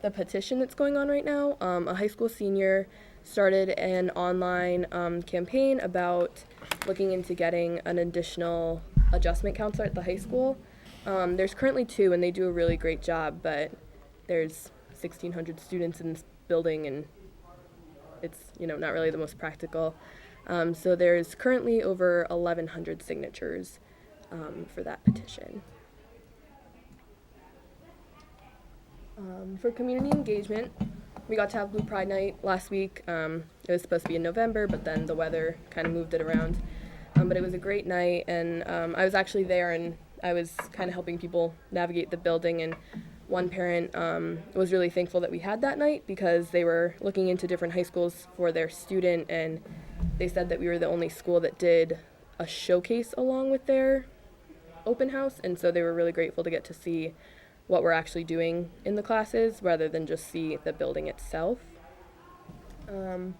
the petition that's going on right now. A high school senior started an online campaign about looking into getting an additional adjustment counselor at the high school. There's currently 2, and they do a really great job, but there's 1,600 students in this building, and it's, not really the most practical. So there's currently over 1,100 signatures for that petition. For community engagement, we got to have Blue Pride Night last week. It was supposed to be in November, but then the weather kind of moved it around. But it was a great night, and I was actually there, and I was kind of helping people navigate the building, and one parent was really thankful that we had that night, because they were looking into different high schools for their student, and they said that we were the only school that did a showcase along with their open house, and so they were really grateful to get to see what we're actually doing in the classes rather than just see the building itself. And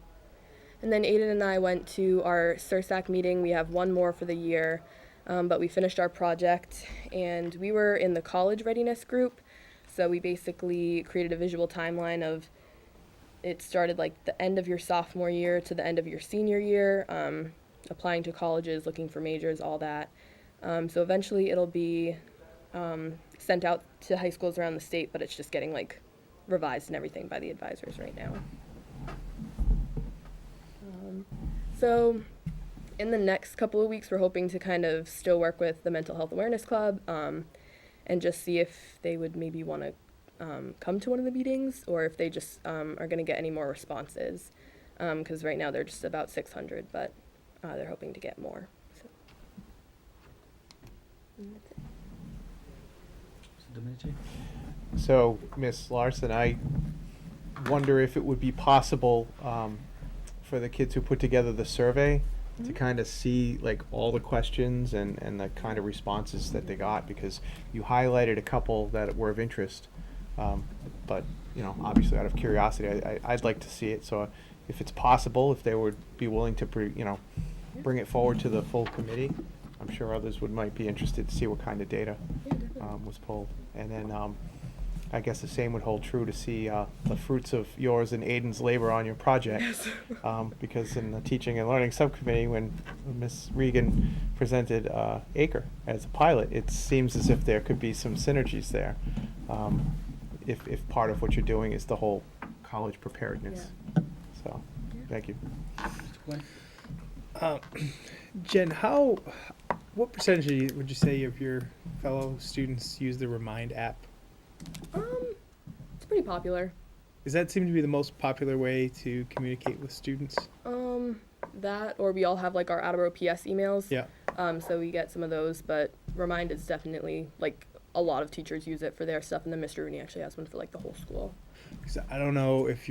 then Aiden and I went to our SURSAC meeting. We have one more for the year, but we finished our project, and we were in the college readiness group. So we basically created a visual timeline of, it started like the end of your sophomore year to the end of your senior year, applying to colleges, looking for majors, all that. So eventually it'll be sent out to high schools around the state, but it's just getting like revised and everything by the advisors right now. So in the next couple of weeks, we're hoping to kind of still work with the Mental Health Awareness Club and just see if they would maybe want to come to one of the meetings, or if they just are going to get any more responses, because right now they're just about 600, but they're hoping to get more. So. And that's it. So, Ms. Larson, I wonder if it would be possible for the kids who put together the survey to kind of see like all the questions and the kind of responses that they got, because you highlighted a couple that were of interest, but obviously out of curiosity I'd like to see it. So if it's possible, if they would be willing to bring it forward to the full committee, I'm sure others might be interested to see what kind of data was pulled. And then I guess the same would hold true to see the fruits of yours and Aiden's labor on your project. Yes. Because in the teaching and learning subcommittee, when Ms. Regan presented Acre as a pilot, it seems as if there could be some synergies there, if part of what you're doing is the whole college preparedness. Yeah. So, thank you. Jen, what percentage would you say of your fellow students use the Remind app? pretty popular. Does that seem to be the most popular way to communicate with students? That, or we all have like our Attleboro PS emails. Yeah. So we get some of those, but Remind is definitely like a lot of teachers use it for their stuff, and then Mr. Rooney actually has one for like the whole school. 'Cause I don't know if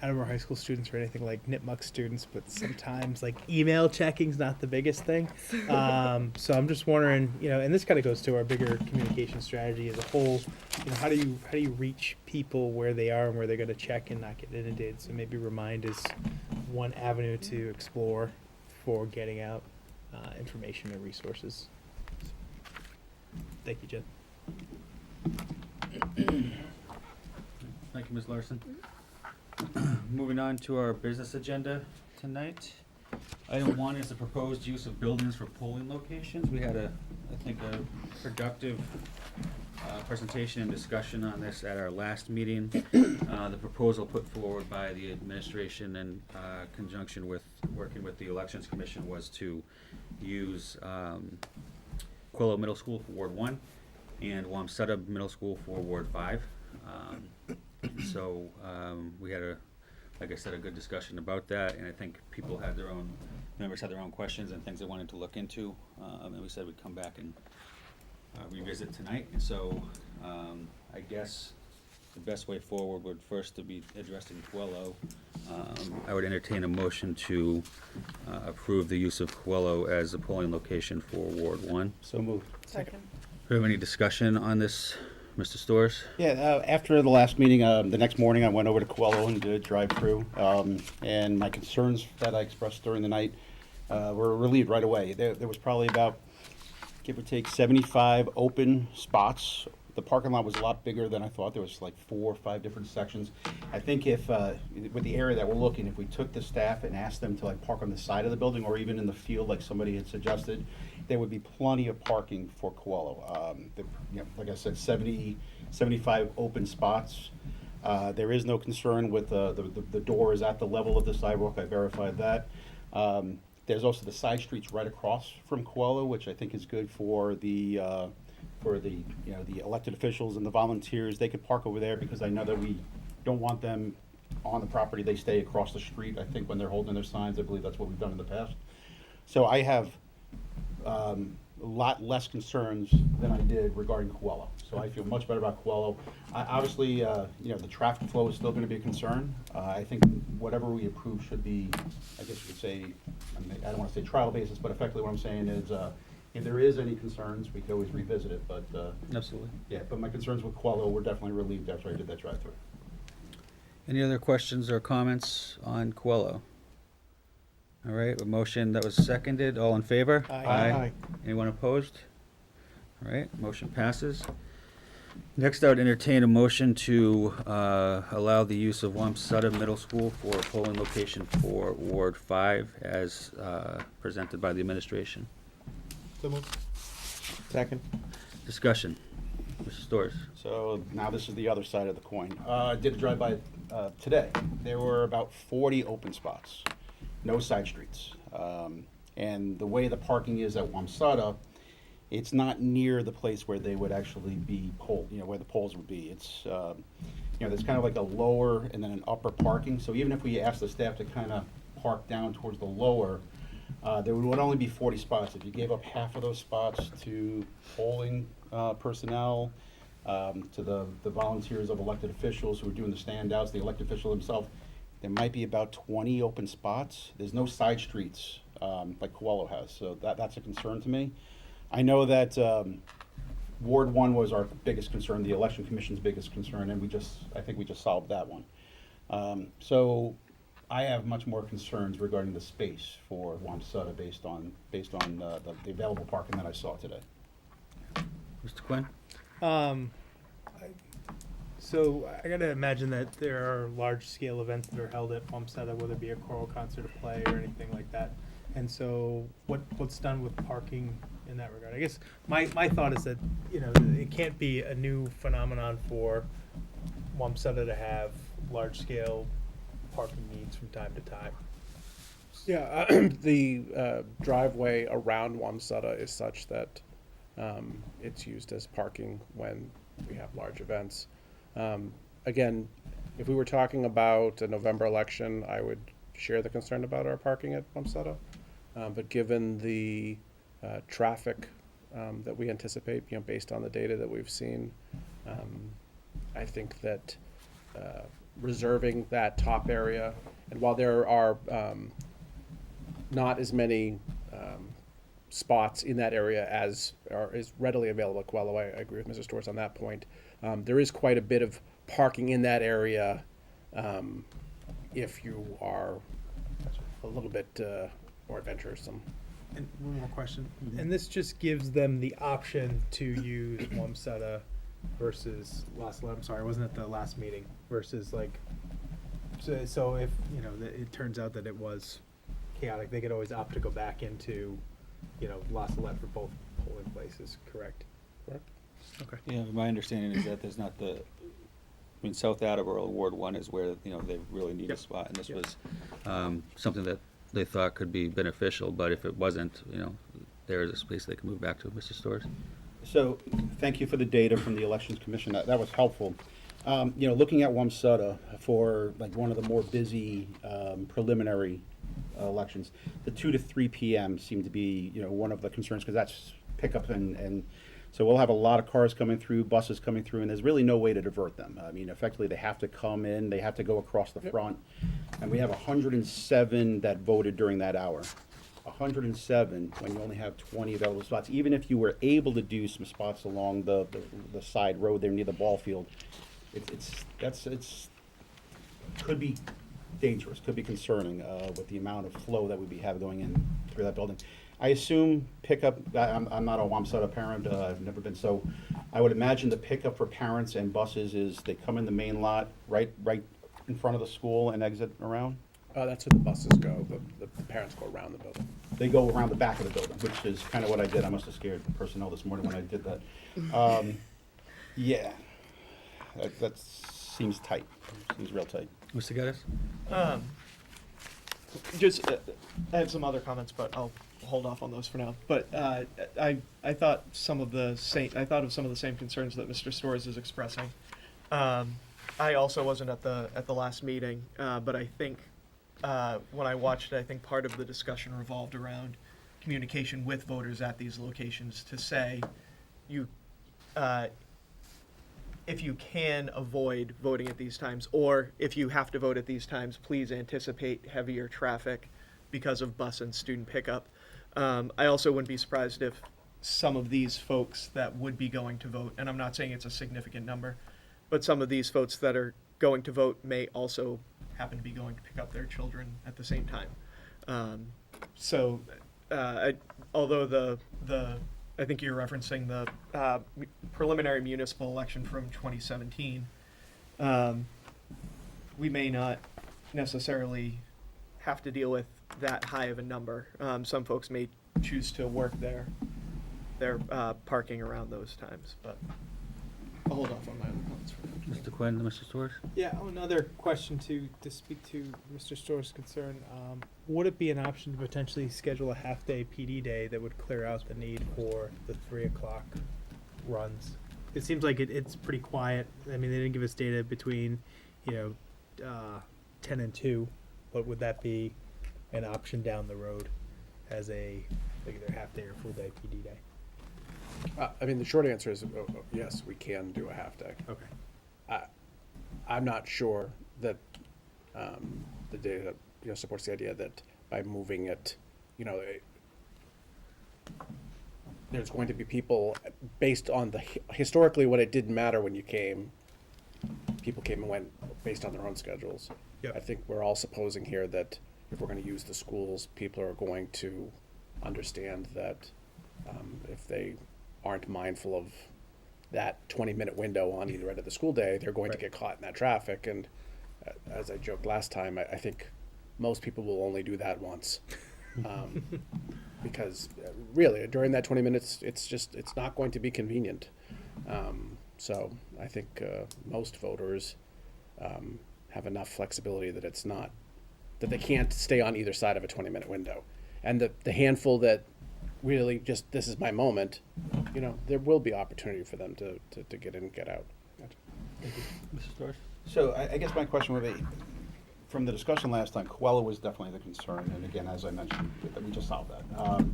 Attleboro High School students are anything like Nipmuc students, but sometimes like email checking's not the biggest thing. So I'm just wondering, and this kind of goes to our bigger communication strategy as a whole. How do you reach people where they are and where they're going to check and not get inundated? So maybe Remind is one avenue to explore for getting out information and resources. Thank you, Jen. Thank you, Ms. Larson. Moving on to our business agenda tonight. Item 1 is the proposed use of buildings for polling locations. We had I think a productive presentation and discussion on this at our last meeting. The proposal put forward by the administration in conjunction with working with the Elections Commission was to use Quillo Middle School for Ward 1 and Wamsutta Middle School for Ward 5. So we had like I said, a good discussion about that, and I think members had their own questions and things they wanted to look into, and we said we'd come back and revisit tonight. And so I guess the best way forward would first to be addressing Quillo. I would entertain a motion to approve the use of Quillo as a polling location for Ward 1. So moved. Second. Do we have any discussion on this, Mr. Storrs? Yeah, after the last meeting, the next morning I went over to Coelho and did a drive-through, and my concerns that I expressed during the night were relieved right away. There was probably about, give or take, 75 open spots. The parking lot was a lot bigger than I thought. There was like 4 or 5 different sections. I think if, with the area that we're looking, if we took the staff and asked them to like park on the side of the building or even in the field like somebody had suggested, there would be plenty of parking for Coelho. Like I said, 75 open spots. There is no concern with the door is at the level of the sidewalk. I verified that. There's also the side streets right across from Coelho, which I think is good for the elected officials and the volunteers. They could park over there because I know that we don't want them on the property. They stay across the street. I think when they're holding their signs, I believe that's what we've done in the past. So I have a lot less concerns than I did regarding Coelho. So I feel much better about Coelho. Obviously, the traffic flow is still going to be a concern. I think whatever we approve should be, I guess you could say, I don't want to say trial basis, but effectively what I'm saying is, if there is any concerns, we could always revisit it. But Absolutely. yeah, but my concerns with Coelho were definitely relieved after I did that drive-through. Any other questions or comments on Coelho? All right, a motion that was seconded. All in favor? Aye. Aye. Anyone opposed? All right, motion passes. Next, I would entertain a motion to allow the use of Wamsutta Middle School for a polling location for Ward 5 as presented by the administration. So moved. Second. Discussion. Mr. Storrs. So now this is the other side of the coin. I did a drive-by today. There were about 40 open spots, no side streets. And the way the parking is at Wamsutta, it's not near the place where they would actually be polled, where the polls would be. It's, there's kind of like a lower and then an upper parking. So even if we ask the staff to kind of park down towards the lower, there would only be 40 spots. If you gave up half of those spots to polling personnel, to the volunteers of elected officials who are doing the standouts, the elected official himself, there might be about 20 open spots. There's no side streets like Coelho has, so that's a concern to me. I know that Ward 1 was our biggest concern, the Election Commission's biggest concern, and I think we just solved that one. So I have much more concerns regarding the space for Wamsutta based on the available parking that I saw today. Mr. Quinn? So I gotta imagine that there are large-scale events that are held at Wamsutta, whether it be a choral concert, a play, or anything like that. And so what's done with parking in that regard? I guess my thought is that, it can't be a new phenomenon for Wamsutta to have large-scale parking needs from time to time. Yeah, the driveway around Wamsutta is such that it's used as parking when we have large events. again, if we were talking about a November election, I would share the concern about our parking at Wamsutta. But given the traffic that we anticipate, based on the data that we've seen, I think that reserving that top area, and while there are not as many spots in that area as is readily available at Coelho, I agree with Mrs. Storrs on that point. There is quite a bit of parking in that area if you are a little bit more adventuresome. And one more question. And this just gives them the option to use Wamsutta versus I'm sorry, I wasn't at the last meeting, versus like, so if, it turns out that it was chaotic, they could always opt to go back into, La Salette for both polling places, correct? Correct. Okay. Yeah, my understanding is that there's not South Attleboro, Ward 1 is where, they really need a spot, and this was something that they thought could be beneficial, but if it wasn't, there is a space they can move back to. Mr. Storrs? So, thank you for the data from the Elections Commission. That was helpful. Looking at Wamsutta for like one of the more busy preliminary elections, the 2 to 3 p.m. seemed to be, one of the concerns, because that's pickup and so we'll have a lot of cars coming through, buses coming through, and there's really no way to divert them. I mean, effectively, they have to come in, they have to go across the front, and we have 107 that voted during that hour. 107 when you only have 20 available spots. Even if you were able to do some spots along the side road there near the ball field, it's could be dangerous, could be concerning with the amount of flow that we'd be having going in through that building. I assume pickup, I'm not a Wamsutta parent, I've never been, so I would imagine the pickup for parents and buses is they come in the main lot right in front of the school and exit around? That's where the buses go. The parents go around the building. They go around the back of the building, which is kind of what I did. I must have scared personnel this morning when I did that. Yeah, that seems tight, seems real tight. Mr. Geddes? I have some other comments, but I'll hold off on those for now. But I thought of some of the same concerns that Mr. Storrs is expressing. I also wasn't at the last meeting, but I think when I watched it, I think part of the discussion revolved around communication with voters at these locations to say, if you can avoid voting at these times, or if you have to vote at these times, please anticipate heavier traffic because of bus and student pickup. I also wouldn't be surprised if some of these folks that would be going to vote, and I'm not saying it's a significant number, but some of these folks that are going to vote may also happen to be going to pick up their children at the same time. Although I think you're referencing the preliminary municipal election from 2017, we may not necessarily have to deal with that high of a number. Some folks may choose to work their parking around those times, but I'll hold off on my other comments for now. Mr. Quinn, Mr. Storrs? Yeah, another question to speak to Mr. Storrs' concern. Would it be an option to potentially schedule a half-day PD day that would clear out the need for the 3 o'clock runs? It seems like it's pretty quiet. I mean, they didn't give us data between, 10 and 2, but would that be an option down the road as a either half-day or full-day PD day? The short answer is yes, we can do a half day. Okay. I'm not sure that the data supports the idea that by moving it, there's going to be people based on historically when it didn't matter when you came. People came and went based on their own schedules. Yep. I think we're all supposing here that if we're going to use the schools, people are going to understand that if they aren't mindful of that 20-minute window on either end of the school day, they're going to get caught in that traffic. And as I joked last time, I think most people will only do that once. Because really, during that 20 minutes, it's not going to be convenient. So I think most voters have enough flexibility that that they can't stay on either side of a 20-minute window. And the handful that really just, this is my moment, there will be opportunity for them to get in and get out. Thank you. Mrs. Storrs? So I guess my question would be, from the discussion last time, Coelho was definitely the concern, and again, as I mentioned, we just solved that.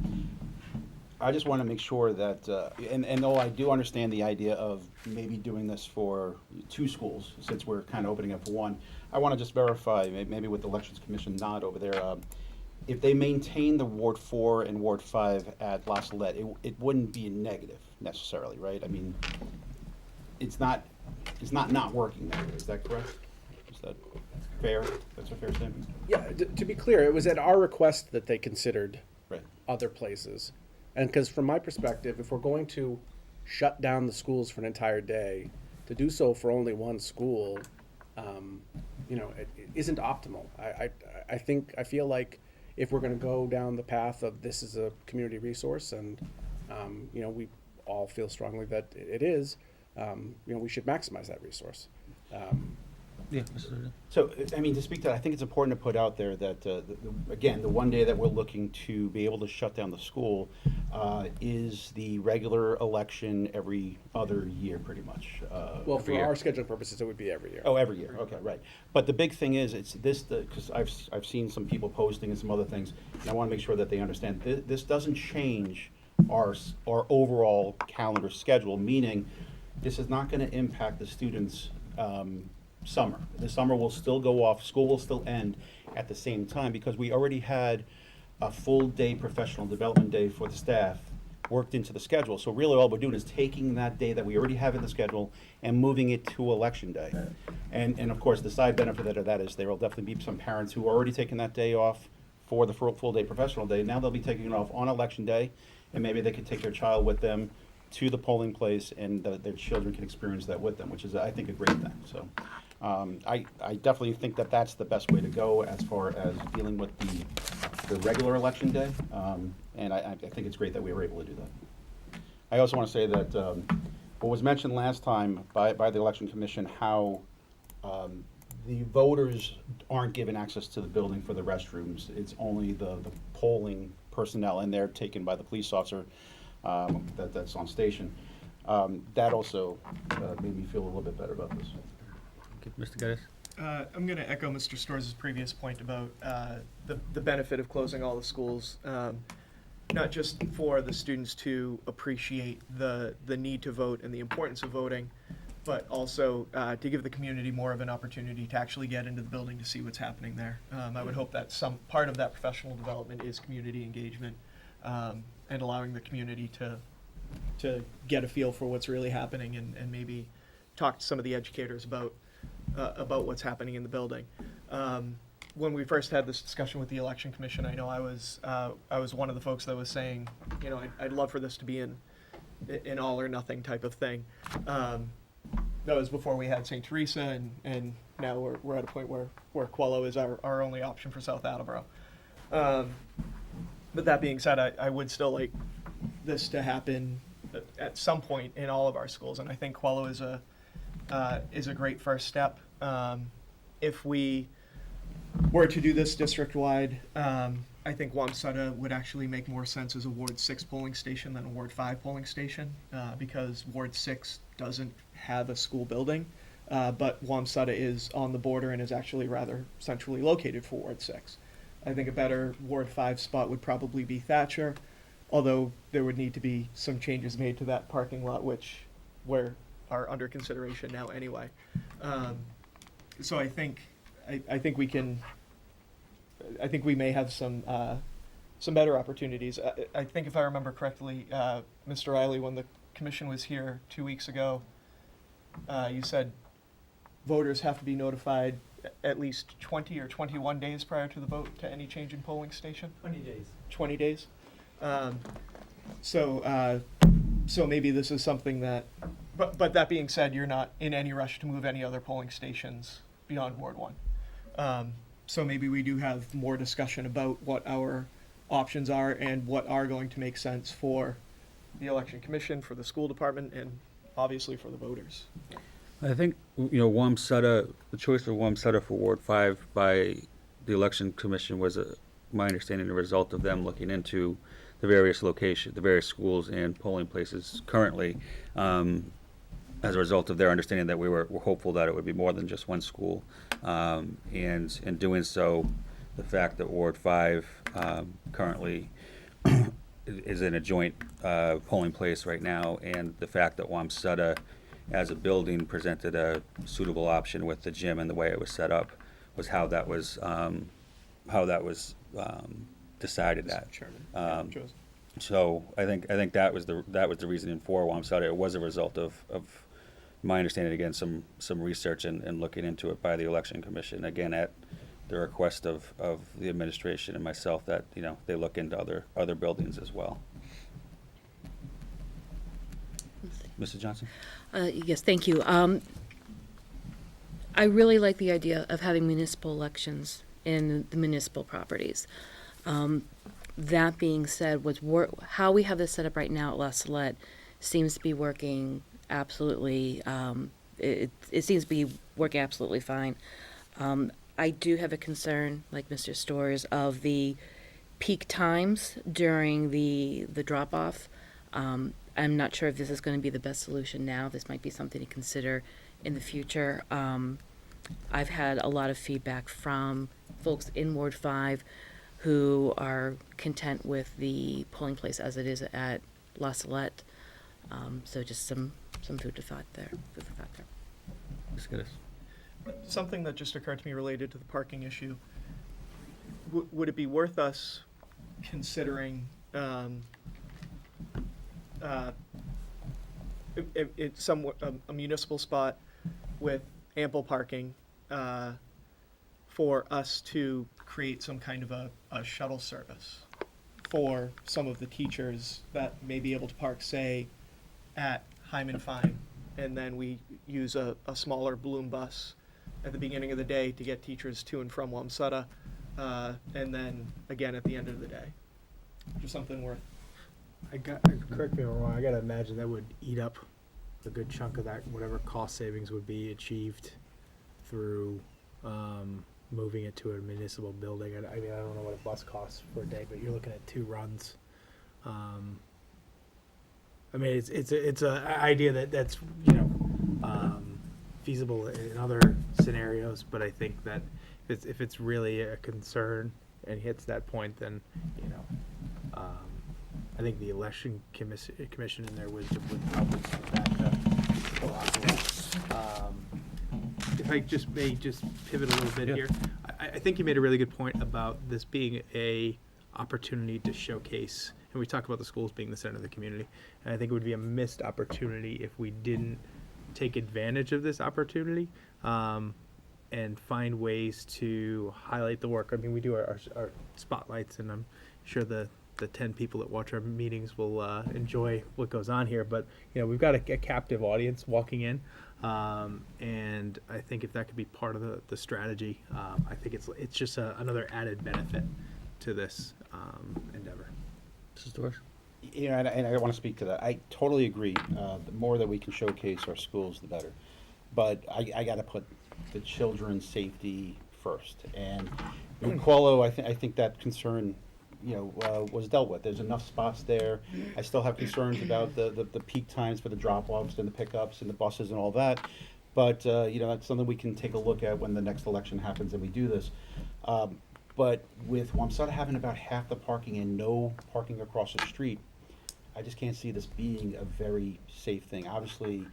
I just want to make sure that, and though I do understand the idea of maybe doing this for 2 schools, since we're kind of opening up for 1, I want to just verify, maybe with the Elections Commission nod over there, if they maintain the Ward 4 and Ward 5 at La Salette, it wouldn't be a negative necessarily, right? I mean, it's not working there, is that correct? Is that fair? That's a fair statement? Yeah, to be clear, it was at our request that they considered Right. other places. And because from my perspective, if we're going to shut down the schools for an entire day, to do so for only one school, it isn't optimal. I feel like if we're going to go down the path of this is a community resource, and we all feel strongly that it is, we should maximize that resource. Yeah. So, I mean, to speak to that, I think it's important to put out there that, again, the one day that we're looking to be able to shut down the school is the regular election every other year, pretty much. Well, for our scheduling purposes, it would be every year. Oh, every year, okay, right. But the big thing is, it's this, because I've seen some people posting and some other things, and I want to make sure that they understand, this doesn't change our overall calendar schedule, meaning this is not going to impact the students' summer. The summer will still go off, school will still end at the same time, because we already had a full day professional development day for the staff worked into the schedule. So really all we're doing is taking that day that we already have in the schedule and moving it to election day. And of course, the side benefit of that is there will definitely be some parents who are already taking that day off for the full day professional day. Now they'll be taking it off on election day, and maybe they could take their child with them to the polling place, and their children can experience that with them, which is, I think, a great thing. So I definitely think that that's the best way to go as far as dealing with the regular election day, and I think it's great that we were able to do that. I also want to say that what was mentioned last time by the Election Commission, how the voters aren't given access to the building for the restrooms. It's only the polling personnel, and they're taken by the police officer that's on station. That also made me feel a little bit better about this. Okay, Mr. Geddes? I'm going to echo Mr. Storrs' previous point about the benefit of closing all the schools, not just for the students to appreciate the need to vote and the importance of voting, but also to give the community more of an opportunity to actually get into the building to see what's happening there. I would hope that some part of that professional development is community engagement, and allowing the community to get a feel for what's really happening, and maybe talk to some of the educators about what's happening in the building. When we first had this discussion with the Election Commission, I know I was one of the folks that was saying, I'd love for this to be an all or nothing type of thing. That was before we had St. Teresa, and now we're at a point where Quello is our only option for South Attleboro. But that being said, I would still like this to happen at some point in all of our schools, and I think Quello is a great first step. If we were to do this district-wide, I think Wamsutta would actually make more sense as a Ward 6 polling station than a Ward 5 polling station, because Ward 6 doesn't have a school building, but Wamsutta is on the border and is actually rather centrally located for Ward 6. I think a better Ward 5 spot would probably be Thatcher, although there would need to be some changes made to that parking lot, which are under consideration now anyway. So I think we may have some better opportunities. I think if I remember correctly, Mr. Riley, when the commission was here 2 weeks ago, you said voters have to be notified at least 20 or 21 days prior to the vote to any change in polling station? 20 days. 20 days? So maybe this is something that, but that being said, you're not in any rush to move any other polling stations beyond Ward 1. So maybe we do have more discussion about what our options are and what are going to make sense for the Election Commission, for the school department, and obviously for the voters. I think, Wamsutta, the choice of Wamsutta for Ward 5 by the Election Commission was, my understanding, a result of them looking into the various schools and polling places currently. as a result of their understanding that were hopeful that it would be more than just one school. And in doing so, the fact that Ward 5 currently is in a joint polling place right now, and the fact that Wamsutta as a building presented a suitable option with the gym and the way it was set up was how that was decided at. So I think that was the reasoning for Wamsutta. It was a result of my understanding, again, some research and looking into it by the election commission, again at the request of the administration and myself, that they look into other buildings as well. Mrs. Johnson? Yes, thank you. I really like the idea of having municipal elections in the municipal properties. That being said, how we have this set up right now at La Salette seems to be working absolutely. It seems to be working absolutely fine. I do have a concern, like Mr. Storrs, of the peak times during the drop-off. I'm not sure if this is going to be the best solution now. This might be something to consider in the future. I've had a lot of feedback from folks in Ward 5 who are content with the polling place as it is at La Salette. So just some food for thought there. Something that just occurred to me related to the parking issue. Would it be worth us considering it's a municipal spot with ample parking for us to create some kind of a shuttle service for some of the teachers that may be able to park, say, at Hyman Fine, and then we use a smaller balloon bus at the beginning of the day to get teachers to and from Wamsutta, and then again at the end of the day. Just something worth. Correct me if I'm wrong, I gotta imagine that would eat up a good chunk of that, whatever cost savings would be achieved through moving it to a municipal building. I mean, I don't know what a bus costs for a day, but you're looking at 2 runs. I mean, it's a idea that's feasible in other scenarios, but I think that if it's really a concern and hits that point, then I think the election commission in their wisdom would probably come back to a lot more. If I may pivot a little bit here, I think you made a really good point about this being a opportunity to showcase, and we talk about the schools being the center of the community, and I think it would be a missed opportunity if we didn't take advantage of this opportunity and find ways to highlight the work. I mean, we do our spotlights, and I'm sure the 10 people that watch our meetings will enjoy what goes on here, but we've got a captive audience walking in, and I think if that could be part of the strategy, I think it's just another added benefit to this endeavor. Mrs. Storrs? And I want to speak to that. I totally agree. The more that we can showcase our schools, the better. But I got to put the children's safety first. And in Qualo, I think that concern, was dealt with. There's enough spots there. I still have concerns about the peak times for the drop-offs and the pickups and the buses and all that. But that's something we can take a look at when the next election happens and we do this. But with Wamsutta having about half the parking and no parking across the street, I just can't see this being a very safe thing. Obviously,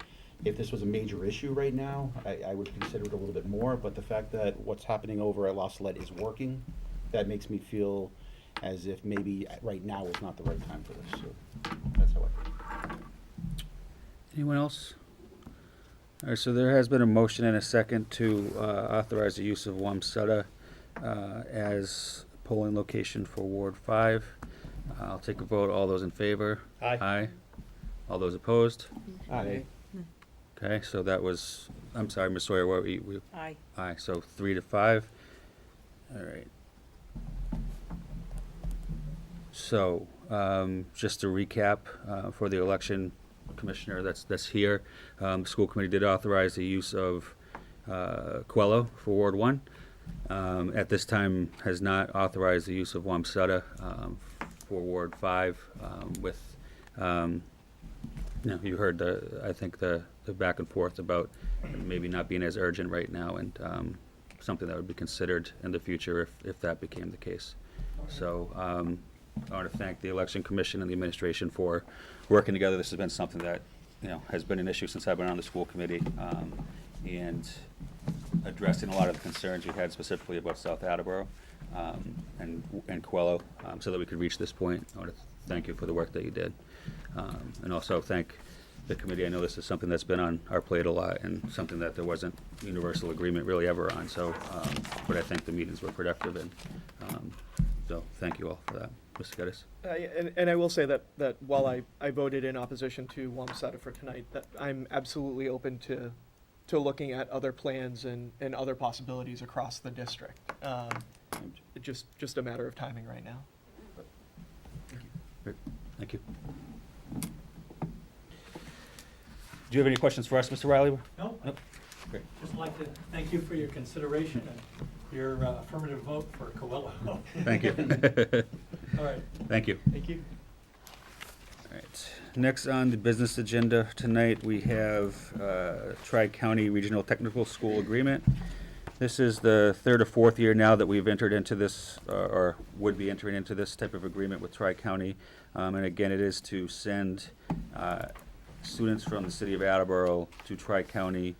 if this was a major issue right now, I would consider it a little bit more. But the fact that what's happening over at La Salette is working, that makes me feel as if maybe right now is not the right time for this. So that's how I feel. Anyone else? All right, so there has been a motion and a second to authorize the use of Wamsutta as polling location for Ward 5. I'll take a vote. All those in favor? Aye. Aye. All those opposed? Aye. Okay, so that was, I'm sorry, Ms. Sawyer, what we Aye. Aye, so 3-5. All right. So, just to recap, for the election commissioner that's here, the school committee did authorize the use of Quello for Ward 1. At this time has not authorized the use of Wamsutta for Ward 5 with No, you heard I think the back and forth about maybe not being as urgent right now, and something that would be considered in the future if that became the case. So I want to thank the Election Commission and the administration for working together. This has been something that, has been an issue since I've been on the school committee, and addressing a lot of the concerns we had specifically about South Attleboro and Coelho, so that we could reach this point. I want to thank you for the work that you did. And also thank the committee. I know this is something that's been on our plate a lot and something that there wasn't universal agreement really ever on. So, but I think the meetings were productive, and so thank you all for that. Mr. Geddes. And I will say that while I voted in opposition to Wamsutta for tonight, that I'm absolutely open to looking at other plans and other possibilities across the district. Just a matter of timing right now. But thank you. Great. Thank you. Do you have any questions for us, Mr. Riley? No. Nope. Great. Just like to thank you for your consideration and your affirmative vote for Coelho. Thank you. All right. Thank you. Thank you. All right. Next on the business agenda tonight, we have Tri-County Regional Technical School Agreement. This is the third or fourth year now that we've entered into this, or would be entering into this type of agreement with Tri-County. And again, it is to send students from the city of Attleboro to Tri-County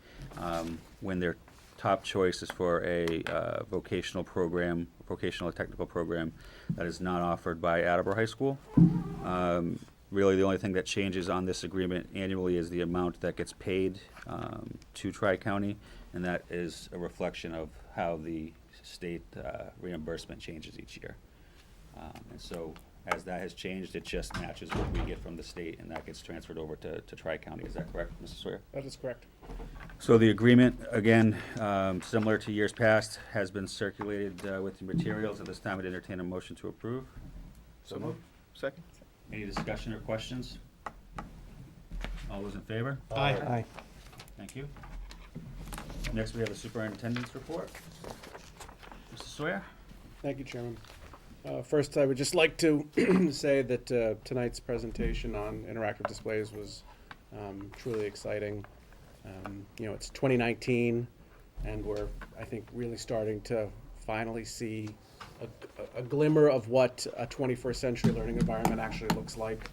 when their top choice is for a vocational program, vocational or technical program that is not offered by Attleboro High School. Really, the only thing that changes on this agreement annually is the amount that gets paid to Tri-County, and that is a reflection of how the state reimbursement changes each year. And so, as that has changed, it just matches what we get from the state, and that gets transferred over to Tri-County. Is that correct, Mr. Sawyer? That is correct. So the agreement, again, similar to years past, has been circulated with the materials. At this time, I'd entertain a motion to approve. So moved. Second. Any discussion or questions? All those in favor? Aye. Aye. Thank you. Next, we have a superintendent's report. Mr. Sawyer? Thank you, Chairman. First, I would just like to say that tonight's presentation on interactive displays was truly exciting. It's 2019, and we're, I think, really starting to finally see a glimmer of what a 21st century learning environment actually looks like.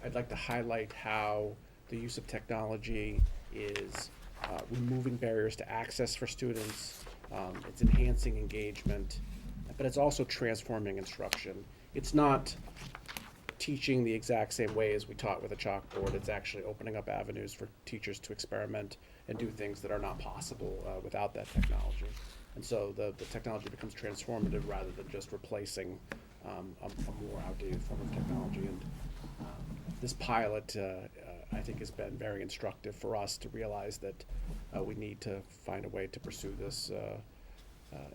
I'd like to highlight how the use of technology is removing barriers to access for students. It's enhancing engagement, but it's also transforming instruction. It's not teaching the exact same way as we taught with a chalkboard. It's actually opening up avenues for teachers to experiment and do things that are not possible without that technology. And so the technology becomes transformative rather than just replacing a more outdated form of technology. And this pilot, I think, has been very instructive for us to realize that we need to find a way to pursue this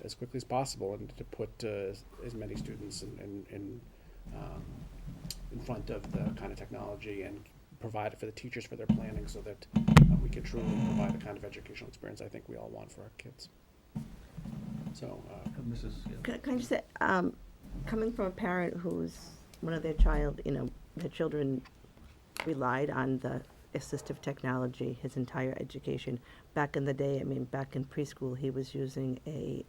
as quickly as possible, and to put as many students in front of the kind of technology and provide it for the teachers for their planning, so that we can truly provide the kind of educational experience I think we all want for our kids. So, Mrs. Can I just say, coming from a parent who's one of their children relied on the assistive technology his entire education. Back in the day, back in preschool, he was using a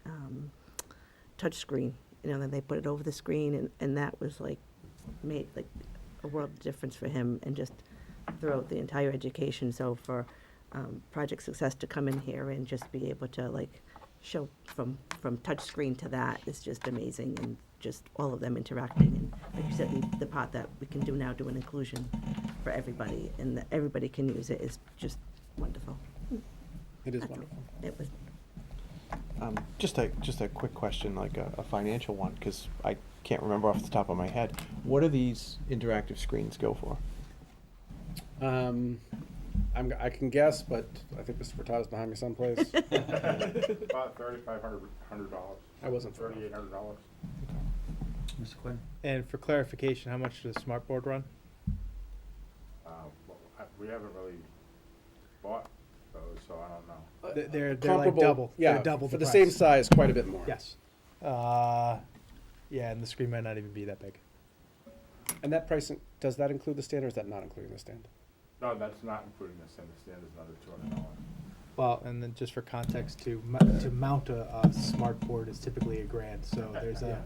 touch screen. Then they put it over the screen, and that was made a world of difference for him, and just throughout the entire education. So for Project Success to come in here and just be able to show from touch screen to that is just amazing, and just all of them interacting, and like you said, the part that we can do now, do an inclusion for everybody, and that everybody can use it is just wonderful. it is That's wonderful. It was. Just a quick question, like a financial one, because I can't remember off the top of my head. What do these interactive screens go for? I can guess, but I think Mr. Furtado's behind me someplace. About $3,500. I wasn't $3,800. Mr. Quinn? And for clarification, how much does Smartboard run? We haven't really bought those, so I don't know. They're comparable, like double. yeah, They're double for the the price. same size, quite a bit more. Yes. Yeah, and the screen might not even be that big. And that pricing, does that include the stand or is that not including the stand? No, that's not including the stand. The stand is another $200. Well, and then just for context, to mount a smart board is typically $1,000, so there's a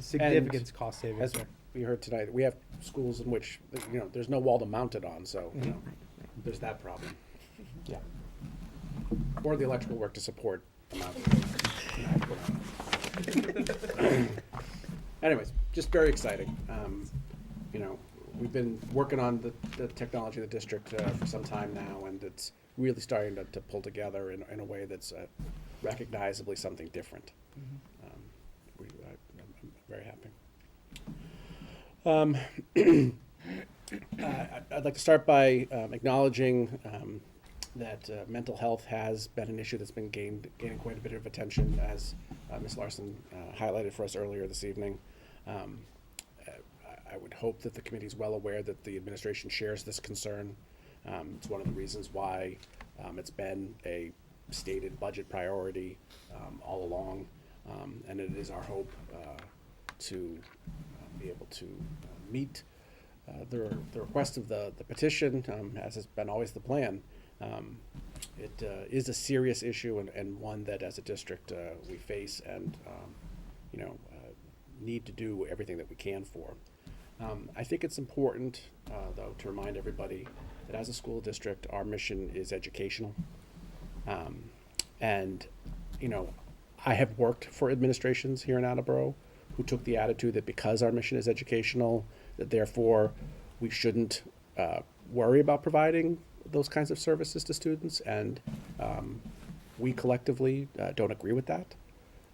significant cost savings As there. we heard tonight, we have schools in which, you know, there's no wall to mount it on, so, you know, there's that problem. Yeah. Or the electrical work to support the mount. Anyways, just very exciting. You know, we've been working on the technology of the district for some time now, and it's really starting to pull together in a way that's recognizably something different. I'm very happy. I'd like to start by acknowledging that mental health has been an issue that's been gaining quite a bit of attention, as Ms. Larson highlighted for us earlier this evening. I would hope that the committee is well aware that the administration shares this concern. It's one of the reasons why it's been a stated budget priority all along, and it is our hope to be able to meet the request of the petition, as has been always the plan. It is a serious issue and one that as a district we face and you know, need to do everything that we can for. I think it's important, though, to remind everybody that as a school district, our mission is educational. And, you know, I have worked for administrations here in Attleboro who took the attitude that because our mission is educational, that therefore we shouldn't worry about providing those kinds of services to students. And we collectively don't agree with that.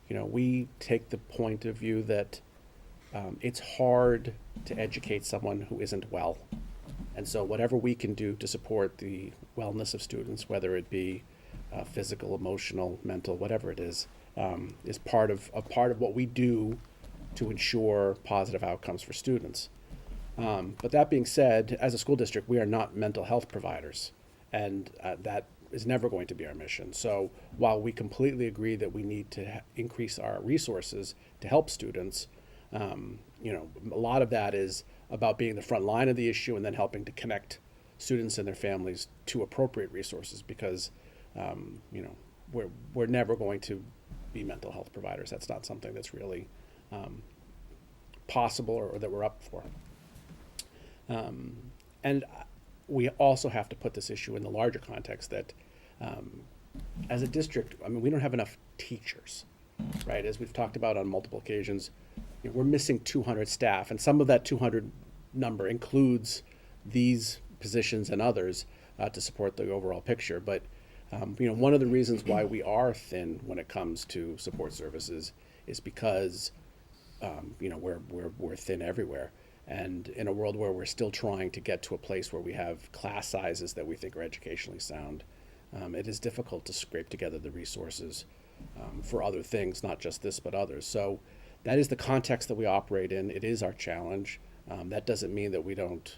You know, we take the point of view that it's hard to educate someone who isn't well. And so whatever we can do to support the wellness of students, whether it be physical, emotional, mental, whatever it is part of what we do to ensure positive outcomes for students. But that being said, as a school district, we are not mental health providers, and that is never going to be our mission. So while we completely agree that we need to increase our resources to help students, you know, a lot of that is about being the front line of the issue and then helping to connect students and their families to appropriate resources, because you know, we're never going to be mental health providers. That's not something that's really possible or that we're up for. And we also have to put this issue in the larger context that as a district, I mean, we don't have enough teachers, right? As we've talked about on multiple occasions, you know, we're missing 200 staff, and some of that 200 number includes these positions and others to support the overall picture. But you know, one of the reasons why we are thin when it comes to support services is because you know, we're thin everywhere. And in a world where we're still trying to get to a place where we have class sizes that we think are educationally sound, it is difficult to scrape together the resources for other things, not just this, but others. So that is the context that we operate in. It is our challenge. That doesn't mean that we don't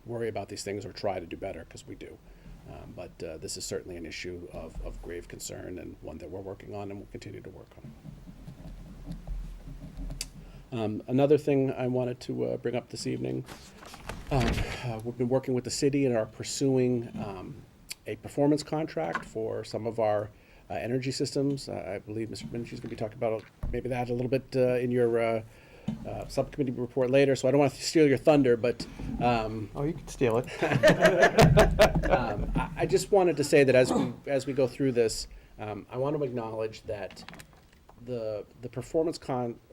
worry about these things or try to do better, because we do. But this is certainly an issue of grave concern, and one that we're working on and will continue to work on. Another thing I wanted to bring up this evening, we've been working with the city and are pursuing a performance contract for some of our energy systems. I believe Mr. Minchy is going to be talking about maybe that a little bit in your subcommittee report later, so I don't want to steal your thunder, but oh, you can steal it. I just wanted to say that as we go through this, I want to acknowledge that the performance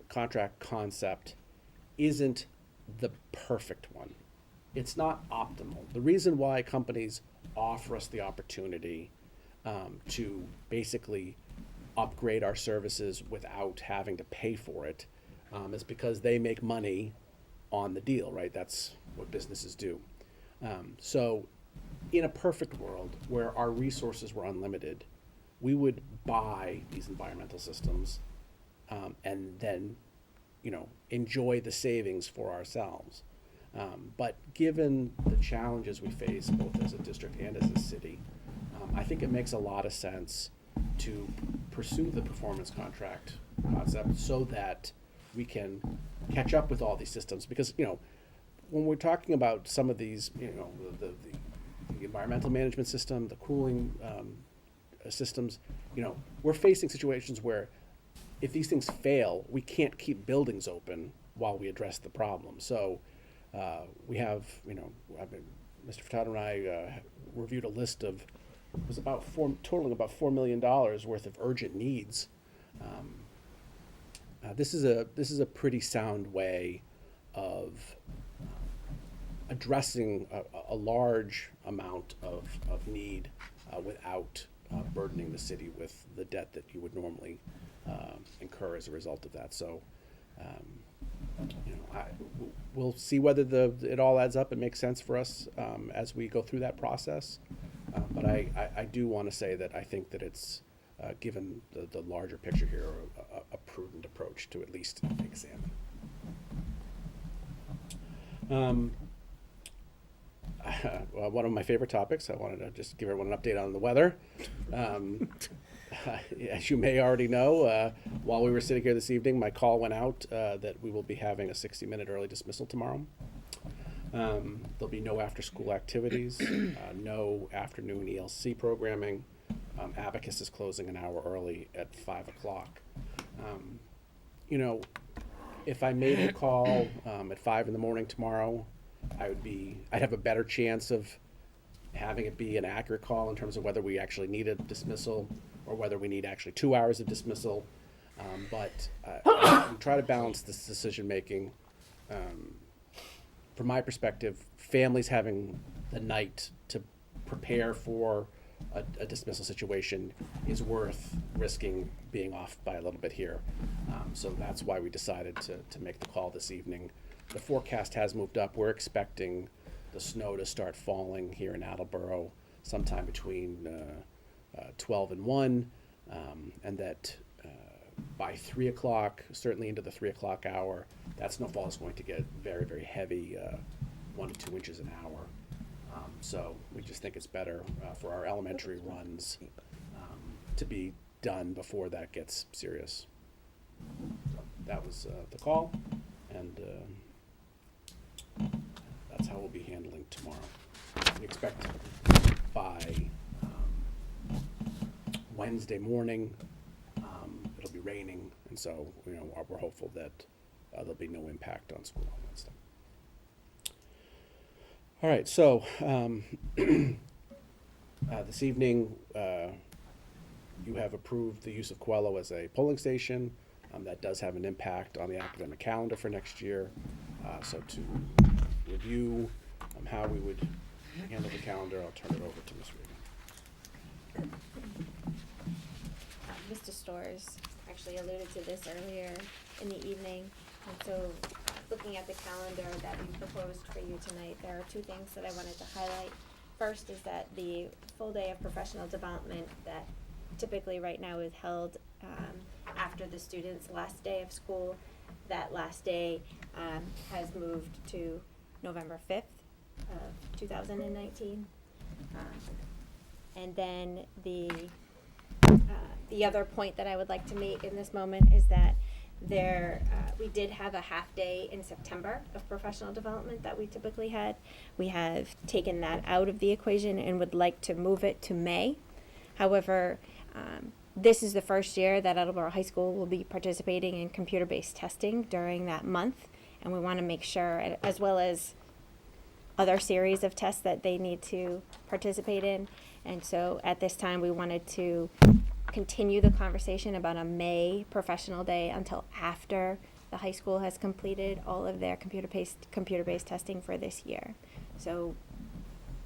contract concept isn't the perfect one. It's not optimal. The reason why companies offer us the opportunity to basically upgrade our services without having to pay for it is because they make money on the deal, right? That's what businesses do. So in a perfect world where our resources were unlimited, we would buy these environmental systems and then, you know, enjoy the savings for ourselves. But given the challenges we face, both as a district and as a city, I think it makes a lot of sense to pursue the performance contract concept so that we can catch up with all these systems. Because, you know, when we're talking about some of these, you know, the environmental management system, the cooling systems, you know, we're facing situations where if these things fail, we can't keep buildings open while we address the problem. So we have, you know, Mr. Furtado and I reviewed a list of, it was about totaling about $4 million worth of urgent needs. This is a pretty sound way of addressing a large amount of need without burdening the city with the debt that you would normally incur as a result of that. So, you know, we'll see whether it all adds up and makes sense for us as we go through that process. But I do want to say that I think that it's, given the larger picture here, a prudent approach to at least examine. Well, one of my favorite topics, I wanted to just give everyone an update on the weather. As you may already know, while we were sitting here this evening, my call went out that we will be having a 60-minute early dismissal tomorrow. There'll be no after-school activities, no afternoon ELC programming. Abacus is closing an hour early at 5 o'clock. You know, if I made a call at 5 in the morning tomorrow, I'd have a better chance of having it be an accurate call in terms of whether we actually need a dismissal or whether we need actually 2 hours of dismissal. But we try to balance this decision making. From my perspective, families having the night to prepare for a dismissal situation is worth risking being off by a little bit here. So that's why we decided to make the call this evening. The forecast has moved up. We're expecting the snow to start falling here in Attleboro sometime between 12 and 1, and that by 3 o'clock, certainly into the 3 o'clock hour, that snowfall is going to get very, very heavy, 1 to 2 inches an hour. So we just think it's better for our elementary runs to be done before that gets serious. So that was the call, and that's how we'll be handling tomorrow. We expect by Wednesday morning it'll be raining, and so, you know, we're hopeful that there'll be no impact on school on Wednesday. All right, so this evening you have approved the use of Coelho as a polling station. That does have an impact on the academic calendar for next year. So to review how we would handle the calendar, I'll turn it over to Ms. Regan. Mr. Storrs actually alluded to this earlier in the evening, and so looking at the calendar that we proposed for you tonight, there are two things that I wanted to highlight. First is that the full day of professional development that typically right now is held after the student's last day of school, that last day has moved to November 5th of 2019. And then the other point that I would like to make in this moment is that we did have a half day in September of professional development that we typically had. We have taken that out of the equation and would like to move it to May. However, this is the first year that Attleboro High School will be participating in computer-based testing during that month, and we want to make sure, as well as other series of tests that they need to participate in. And so at this time, we wanted to continue the conversation about a May professional day until after the high school has completed all of their computer-based testing for this year. So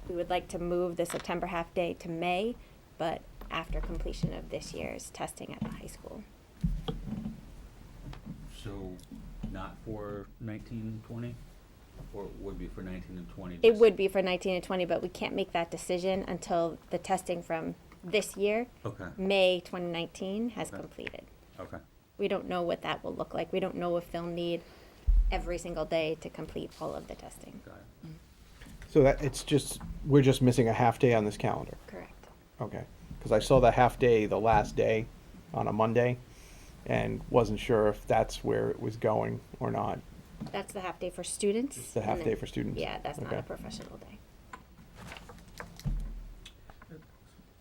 we would like to move the September half day to May, but after completion of this year's testing at the high school. So not for 1920? Or it would be for 19 and 20? It would be for 19 and 20, but we can't make that decision until the testing from this year, Okay. May 2019, has Okay. completed. Okay. We don't know what that will look like. We don't know if they'll need every single day to complete all of the testing. Got it. So we're just missing a half day on this calendar. Correct. Okay, because I saw the half day, the last day, on a Monday, and wasn't sure if that's where it was going or not. That's the half day for students. It's the and half then- day for students? Yeah, that's not Okay. a professional day.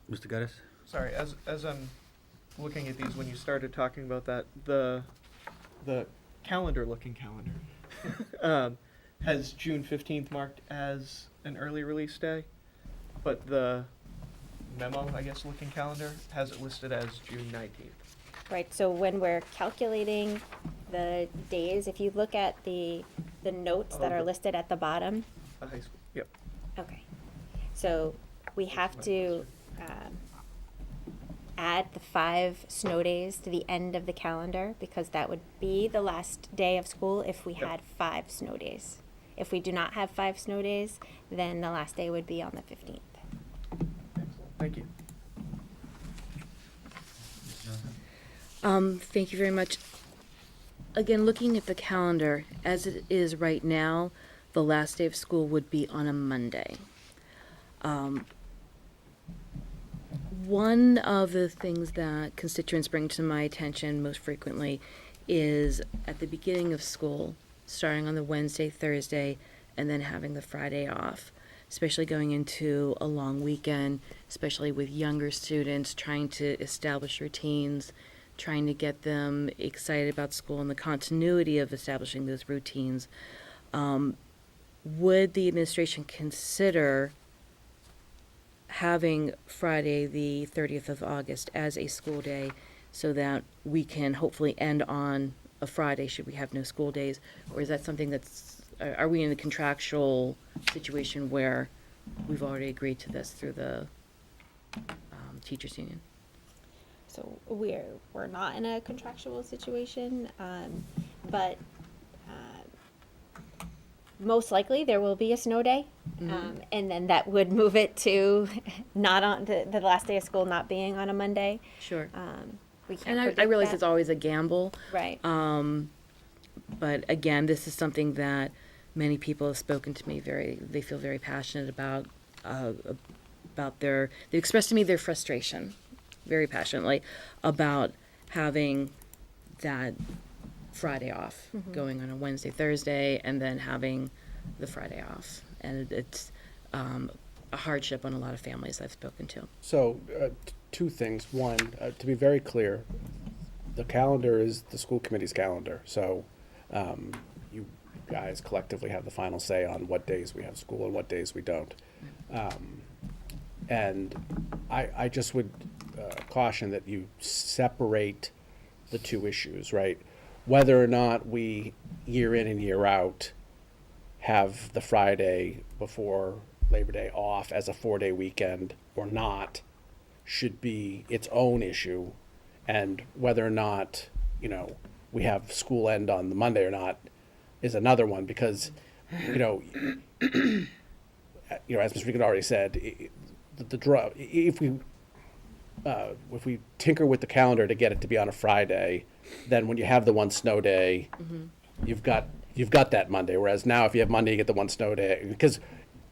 Mr. Gaddis? Sorry, as I'm looking at these, when you started talking about that, the calendar-looking calendar has June 15th marked as an early release day, but the memo, I guess, looking calendar has it listed as June 19th. Right, so when we're calculating the days, if you look at the notes that are listed at the bottom, The high school, yep. okay. So we have to add the 5 snow days to the end of the calendar because that would be the last day of school if we Yep. had 5 snow days. If we do not have 5 snow days, then the last day would be on the 15th. Thank you. Thank you very much. Again, looking at the calendar, as it is right now, the last day of school would be on a Monday. One of the things that constituents bring to my attention most frequently is at the beginning of school, starting on the Wednesday, Thursday, and then having the Friday off, especially going into a long weekend, especially with younger students, trying to establish routines, trying to get them excited about school and the continuity of establishing those routines. Would the administration consider having Friday, the 30th of August, as a school day so that we can hopefully end on a Friday should we have no school days? Or is that something that's, are we in a contractual situation where we've already agreed to this through the teachers union? So we're not in a contractual situation, but most likely there will be a snow day, and then that would move it to not on the last day of school not being on a Monday. Sure. We can't And I predict realize that. it's always a gamble. Right. But again, this is something that many people have spoken to me they feel very passionate about they expressed to me their frustration very passionately about having that Friday off, going on a Wednesday, Thursday, and then having the Friday off. And it's a hardship on a lot of families I've spoken to. So, 2 things. One, to be very clear, the calendar is the school committee's calendar. So, you guys collectively have the final say on what days we have school and what days we don't. And I just would caution that you separate the 2 issues, right? Whether or not we, year in and year out, have the Friday before Labor Day off as a 4-day weekend or not should be its own issue. And whether or not, we have school end on the Monday or not is another one because, as Mr. Regan already said, if we tinker with the calendar to get it to be on a Friday, then when you have the one snow day, you've got that Monday. Whereas now, if you have Monday, you get the one snow day. Because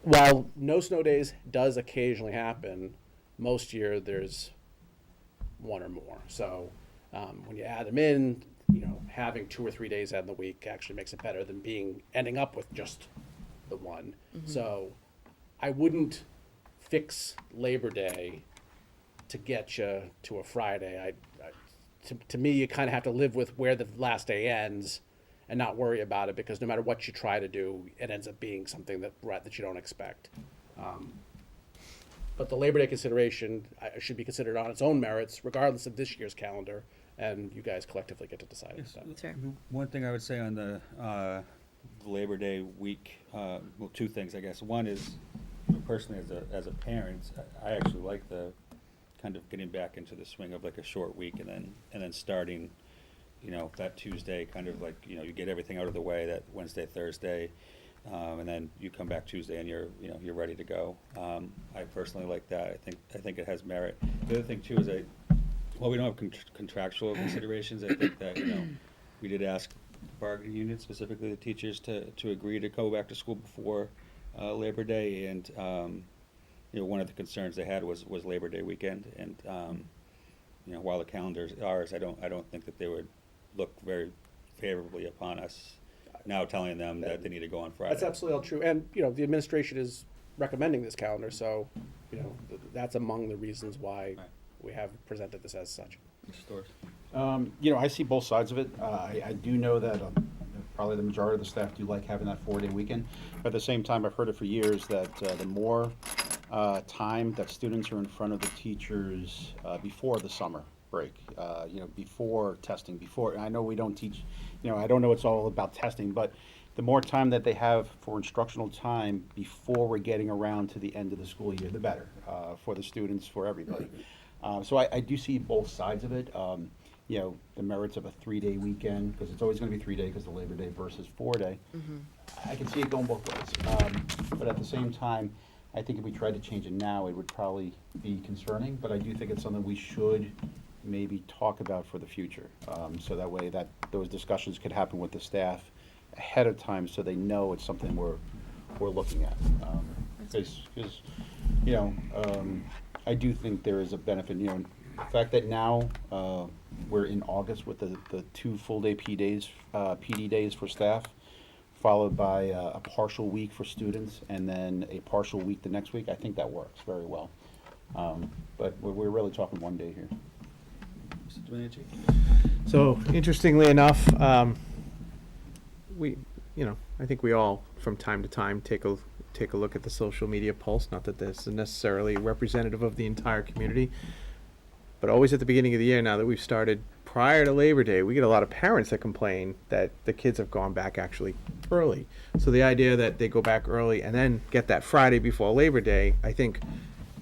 while no snow days does occasionally happen, most year there's one or more. So when you add them in, having 2 or 3 days out in the week actually makes it better than ending up with just the one. So I wouldn't fix Labor Day to get you to a Friday. To me, you kind of have to live with where the last day ends and not worry about it because no matter what you try to do, it ends up being something that you don't expect. But the Labor Day consideration should be considered on its own merits, regardless of this year's calendar, and you guys collectively get to decide on that. Sure. One thing I would say on the Labor Day week, 2 things, I guess. One is, personally, as a parent, I actually like the kind of getting back into the swing of like a short week and then starting, that Tuesday, kind of like, you get everything out of the way that Wednesday, Thursday, and then you come back Tuesday and you're ready to go. I personally like that. I think it has merit. The other thing too is while we don't have contractual considerations, I think that, we did ask the bargaining unit, specifically the teachers, to agree to go back to school before Labor Day, and one of the concerns they had was Labor Day weekend, and while the calendar's ours, I don't think that they would look very favorably upon us now telling them that they need to go on Friday. That's absolutely all true. And, you know, the administration is recommending this calendar, so, you know, that's among the reasons why we have presented this as such. You know, I see both sides of it. I do know that probably the majority of the staff do like having that 4-day weekend. But at the same time, I've heard it for years that the more time that students are in front of the teachers before the summer break, you know, before testing, before, I know we don't teach, you know, I don't know it's all about testing, but the more time that they have for instructional time before we're getting around to the end of the school year, the better for the students, for everybody. So I do see both sides of it. You know, the merits of a 3-day weekend, because it's always going to be 3-day because of Labor Day versus 4-day. I can see it going both ways. But at the same time, I think if we tried to change it now, it would probably be concerning. But I do think it's something we should maybe talk about for the future. So that way that those discussions could happen with the staff ahead of time so they know it's something we're looking at. Because, you know, I do think there is a benefit, you know, the fact that now we're in August with the 2 full-day PD days for staff, followed by a partial week for students, and then a partial week the next week. I think that works very well. But we're really talking 1 day here. Mr. Domenici? So, interestingly enough, I think we all, from time to time, take a look at the social media pulse. Not that this is necessarily representative of the entire community, but always at the beginning of the year, now that we've started prior to Labor Day, we get a lot of parents that complain that the kids have gone back actually early. So the idea that they go back early and then get that Friday before Labor Day, I think,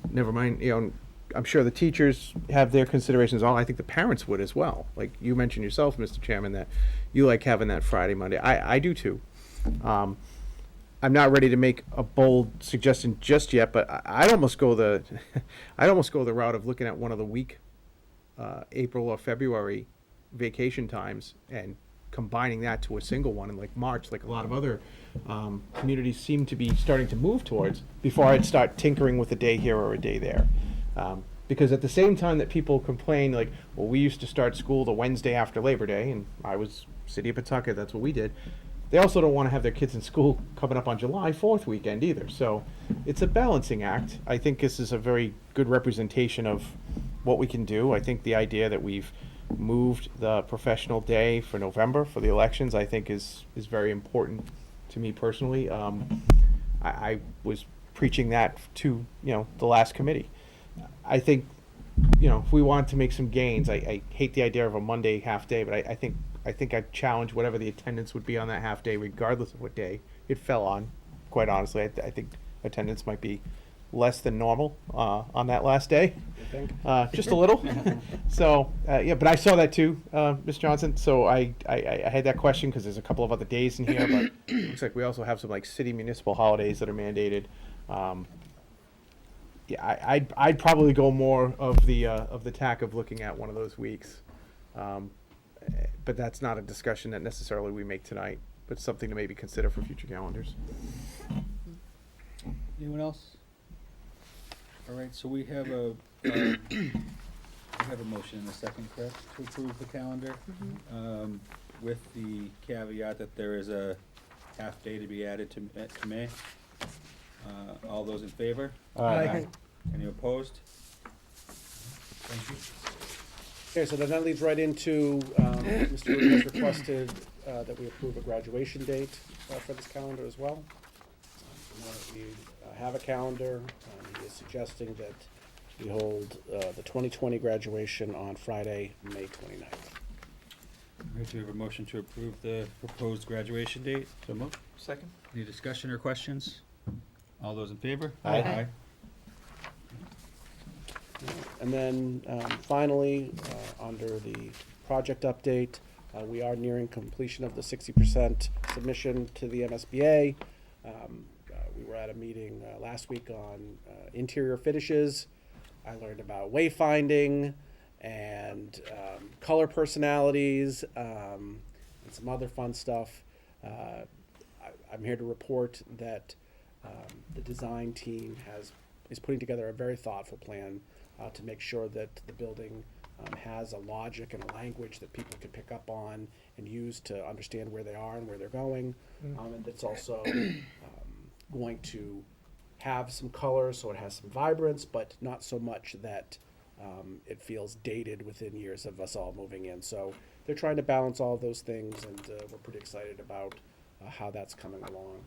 never mind, you know, I'm sure the teachers have their considerations. I think the parents would as well. Like you mentioned yourself, Mr. Chairman, that you like having that Friday, Monday. I do too. I'm not ready to make a bold suggestion just yet, but I'd almost go the route of looking at one of the week, April or February vacation times and combining that to a single one in like March, like a lot of other communities seem to be starting to move towards, before I'd start tinkering with a day here or a day there. Because at the same time that people complain, like, well, we used to start school the Wednesday after Labor Day, and I was City of Pawtucket, that's what we did. They also don't want to have their kids in school coming up on July 4th weekend either. So it's a balancing act. I think this is a very good representation of what we can do. I think the idea that we've moved the professional day for November for the elections, I think is very important to me personally. I was preaching that to, you know, the last committee. I think, you know, if we want to make some gains, I hate the idea of a Monday half day, but I think I'd challenge whatever the attendance would be on that half day, regardless of what day it fell on. Quite honestly, I think attendance might be less than normal on that last day. I think just a little. So yeah, but I saw that too, Ms. Johnson. So I had that question because there's a couple of other days in here, but it looks like we also have some like city municipal holidays that are mandated. Yeah, I'd probably go more of the tack of looking at one of those weeks. But that's not a discussion that necessarily we make tonight, but something to maybe consider for future calendars. Anyone else? All right, so we have a motion and a second, correct, to approve the calendar, with the caveat that there is a half day to be added to May. All those in favor? Aye. Any opposed? Thank you. Okay, so then that leads right into, Mr. Rudy has requested that we approve a graduation date for this calendar as well. Now that we have a calendar, he is suggesting that we hold the 2020 graduation on Friday, May 29th. All right, do we have a motion to approve the proposed graduation date? So moved. Second. Any discussion or questions? All those in favor? Aye. And then finally, under the project update, we are nearing completion of the 60% submission to the MSBA. We were at a meeting last week on interior finishes. I learned about wayfinding and color personalities and some other fun stuff. I'm here to report that the design team is putting together a very thoughtful plan to make sure that the building has a logic and a language that people can pick up on and use to understand where they are and where they're going. And that's also going to have some color, so it has some vibrance, but not so much that it feels dated within years of us all moving in. So they're trying to balance all of those things, and we're pretty excited about how that's coming along.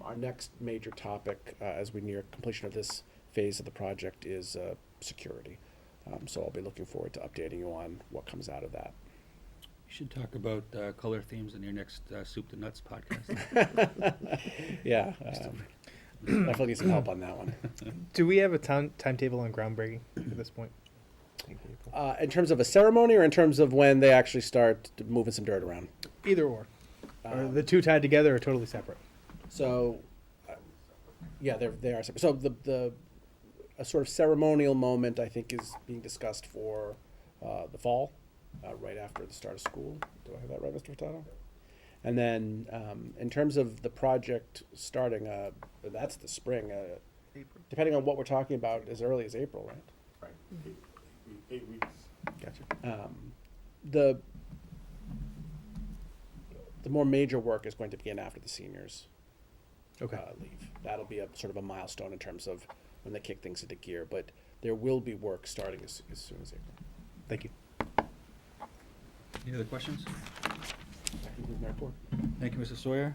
Our next major topic as we near completion of this phase of the project is security. So I'll be looking forward to updating you on what comes out of that. You should talk about color themes in your next Soup to Nuts podcast. Yeah, definitely need some help on that one. Do we have a timetable on groundbreaking at this point? In terms of a ceremony, or in terms of when they actually start moving some dirt around? Either or. Are the two tied together or totally separate? So, yeah, they are separate. So a sort of ceremonial moment, I think, is being discussed for the fall, right after the start of school. Do I have that right, Mr. Furtado? And then in terms of the project starting, that's the spring. Depending on what we're talking about, as early as April, right? Right. 8 weeks. Gotcha. The more major work is going to begin after the seniors leave. That'll be a sort of a milestone in terms of when they kick things into gear, but there will be work starting as soon as April. Thank you. Any other questions? That concludes my report. Thank you, Mr. Sawyer.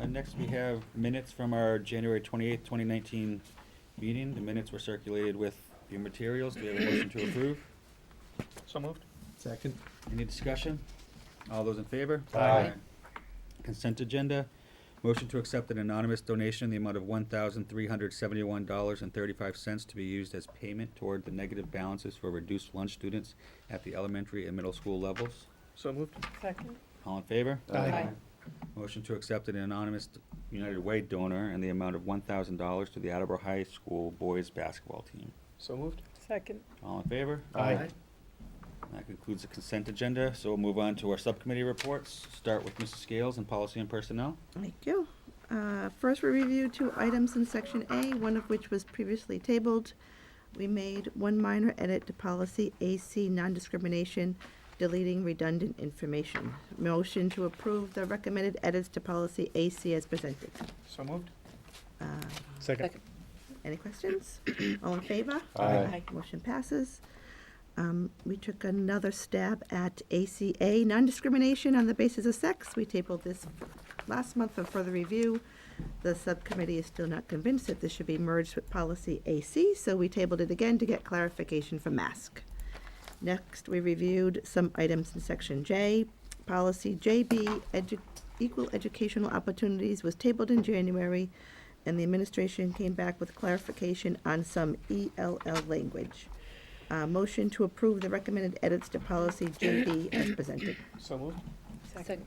Next, we have minutes from our January 28th, 2019 meeting. The minutes were circulated with your materials. Do we have a motion to approve? So moved. Second. Any discussion? All those in favor? Aye. Consent agenda. Motion to accept an anonymous donation in the amount of $1,371.35 to be used as payment toward the negative balances for reduced lunch students at the elementary and middle school levels. So moved. Second. All in favor? Aye. Motion to accept an anonymous United Way donor in the amount of $1,000 to the Attleboro High School boys basketball team. So moved. Second. All in favor? Aye. That concludes the consent agenda, so we'll move on to our subcommittee reports. Start with Mrs. Scales and Policy and Personnel. Thank you. First, we reviewed 2 items in Section A, one of which was previously tabled. We made one minor edit to Policy AC non-discrimination, deleting redundant information. Motion to approve the recommended edits to Policy AC as presented. So moved. Second. Any questions? All in favor? Aye. Motion passes. We took another stab at ACA non-discrimination on the basis of sex. We tabled this last month for further review. The subcommittee is still not convinced that this should be merged with policy AC, so we tabled it again to get clarification from MASC. Next, we reviewed some items in Section J. Policy JB, Equal Educational Opportunities, was tabled in January, and the administration came back with clarification on some ELL language. Motion to approve the recommended edits to policy JB as presented. So moved. Second.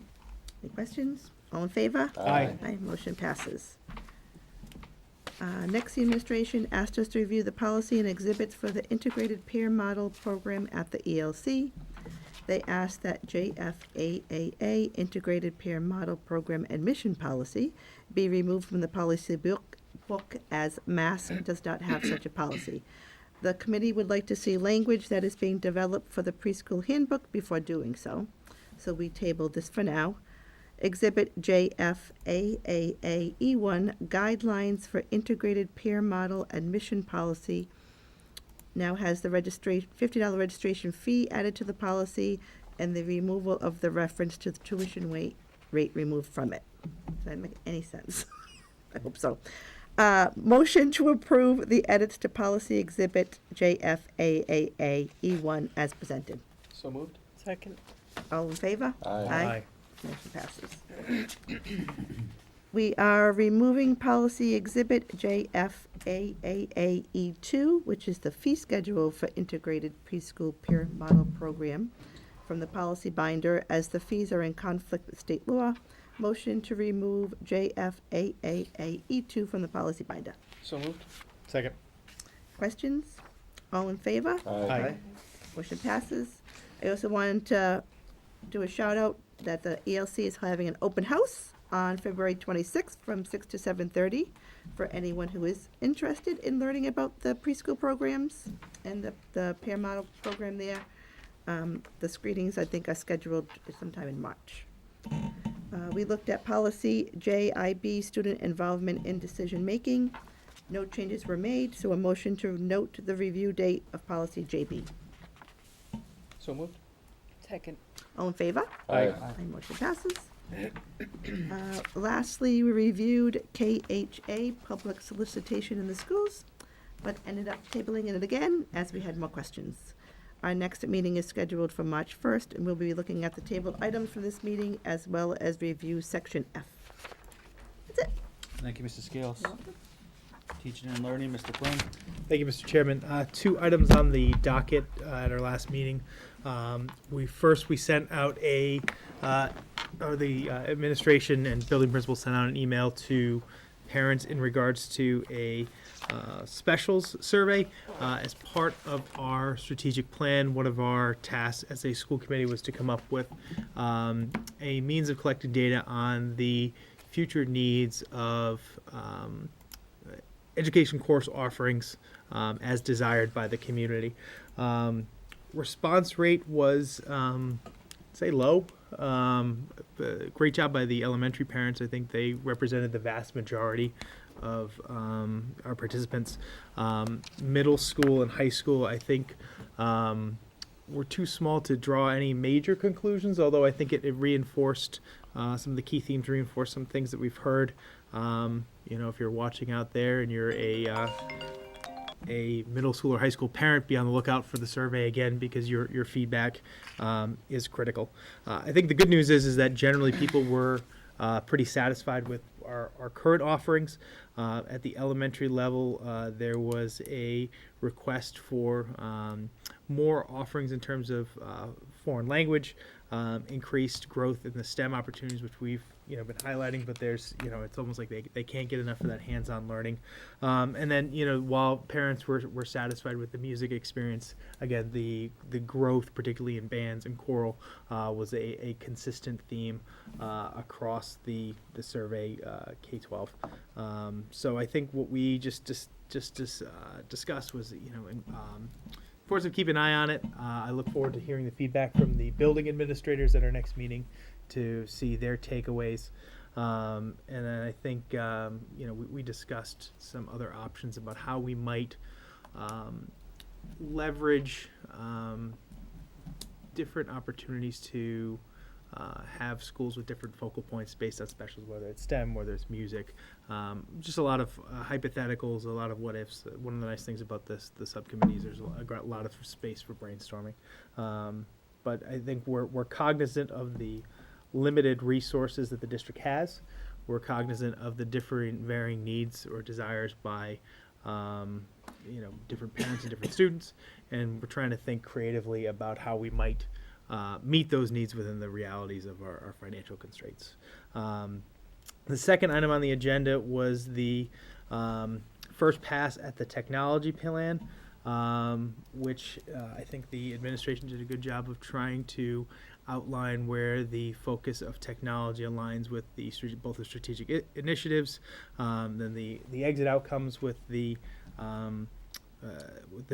Any questions? All in favor? Aye. Aye, motion passes. Next, the administration asked us to review the policy and exhibits for the Integrated Peer Model Program at the ELC. They asked that JFAAA, Integrated Peer Model Program Admission Policy, be removed from the policy book as MASC does not have such a policy. The committee would like to see language that is being developed for the preschool handbook before doing so. So we tabled this for now. Exhibit JFAAAE1, Guidelines for Integrated Peer Model Admission Policy, now has the $50 registration fee added to the policy and the removal of the reference to the tuition rate removed from it. Does that make any sense? I hope so. Motion to approve the edits to policy exhibit JFAAAE1 as presented. So moved. Second. All in favor? Aye. Motion passes. We are removing policy exhibit JFAAAE2, which is the fee schedule for integrated preschool peer model program, from the policy binder as the fees are in conflict with state law. Motion to remove JFAAAE2 from the policy binder. So moved. Second. Questions? All in favor? Aye. Motion passes. I also wanted to do a shout out that the ELC is having an open house on February 26th from 6 to 7:30 for anyone who is interested in learning about the preschool programs and the peer model program there. The screenings, I think, are scheduled sometime in March. We looked at policy JIB, student involvement in decision-making. No changes were made, so a motion to note the review date of policy JB. So moved. Second. All in favor? Aye. Motion passes. Lastly, we reviewed KHA, public solicitation in the schools, but ended up tabling it again as we had more questions. Our next meeting is scheduled for March 1st, and we'll be looking at the tabled items from this meeting as well as review section F. That's it. Thank you, Mr. Scales. Teaching and learning, Mr. Quinn. Thank you, Mr. Chairman. 2 items on the docket at our last meeting. We sent out the administration and building principal sent out an email to parents in regards to a specials survey. As part of our strategic plan, one of our tasks as a school committee was to come up with a means of collecting data on the future needs of education course offerings as desired by the community. Response rate was, say, low. Great job by the elementary parents. I think they represented the vast majority of our participants. Middle school and high school, I think, were too small to draw any major conclusions, although I think it reinforced some of the key themes, reinforced some things that we've heard. If you're watching out there and you're a middle school or high school parent, be on the lookout for the survey again, because your feedback is critical. I think the good news is that generally people were pretty satisfied with our current offerings. At the elementary level, there was a request for more offerings in terms of foreign language, increased growth in the STEM opportunities, which we've been highlighting, but there's, it's almost like they can't get enough of that hands-on learning. And then, while parents were satisfied with the music experience, again, the growth, particularly in bands and choral, was a consistent theme across the survey K-12. So I think what we just discussed was, of course, keep an eye on it. I look forward to hearing the feedback from the building administrators at our next meeting to see their takeaways. And then I think, we discussed some other options about how we might leverage different opportunities to have schools with different focal points based on specials, whether it's STEM, whether it's music. Just a lot of hypotheticals, a lot of what ifs. One of the nice things about the subcommittee is there's a lot of space for brainstorming. But I think we're cognizant of the limited resources that the district has. We're cognizant of the varying needs or desires by different parents and different students, and we're trying to think creatively about how we might meet those needs within the realities of our financial constraints. The second item on the agenda was the first pass at the technology plan, which I think the administration did a good job of trying to outline where the focus of technology aligns with both the strategic initiatives, then the exit outcomes with the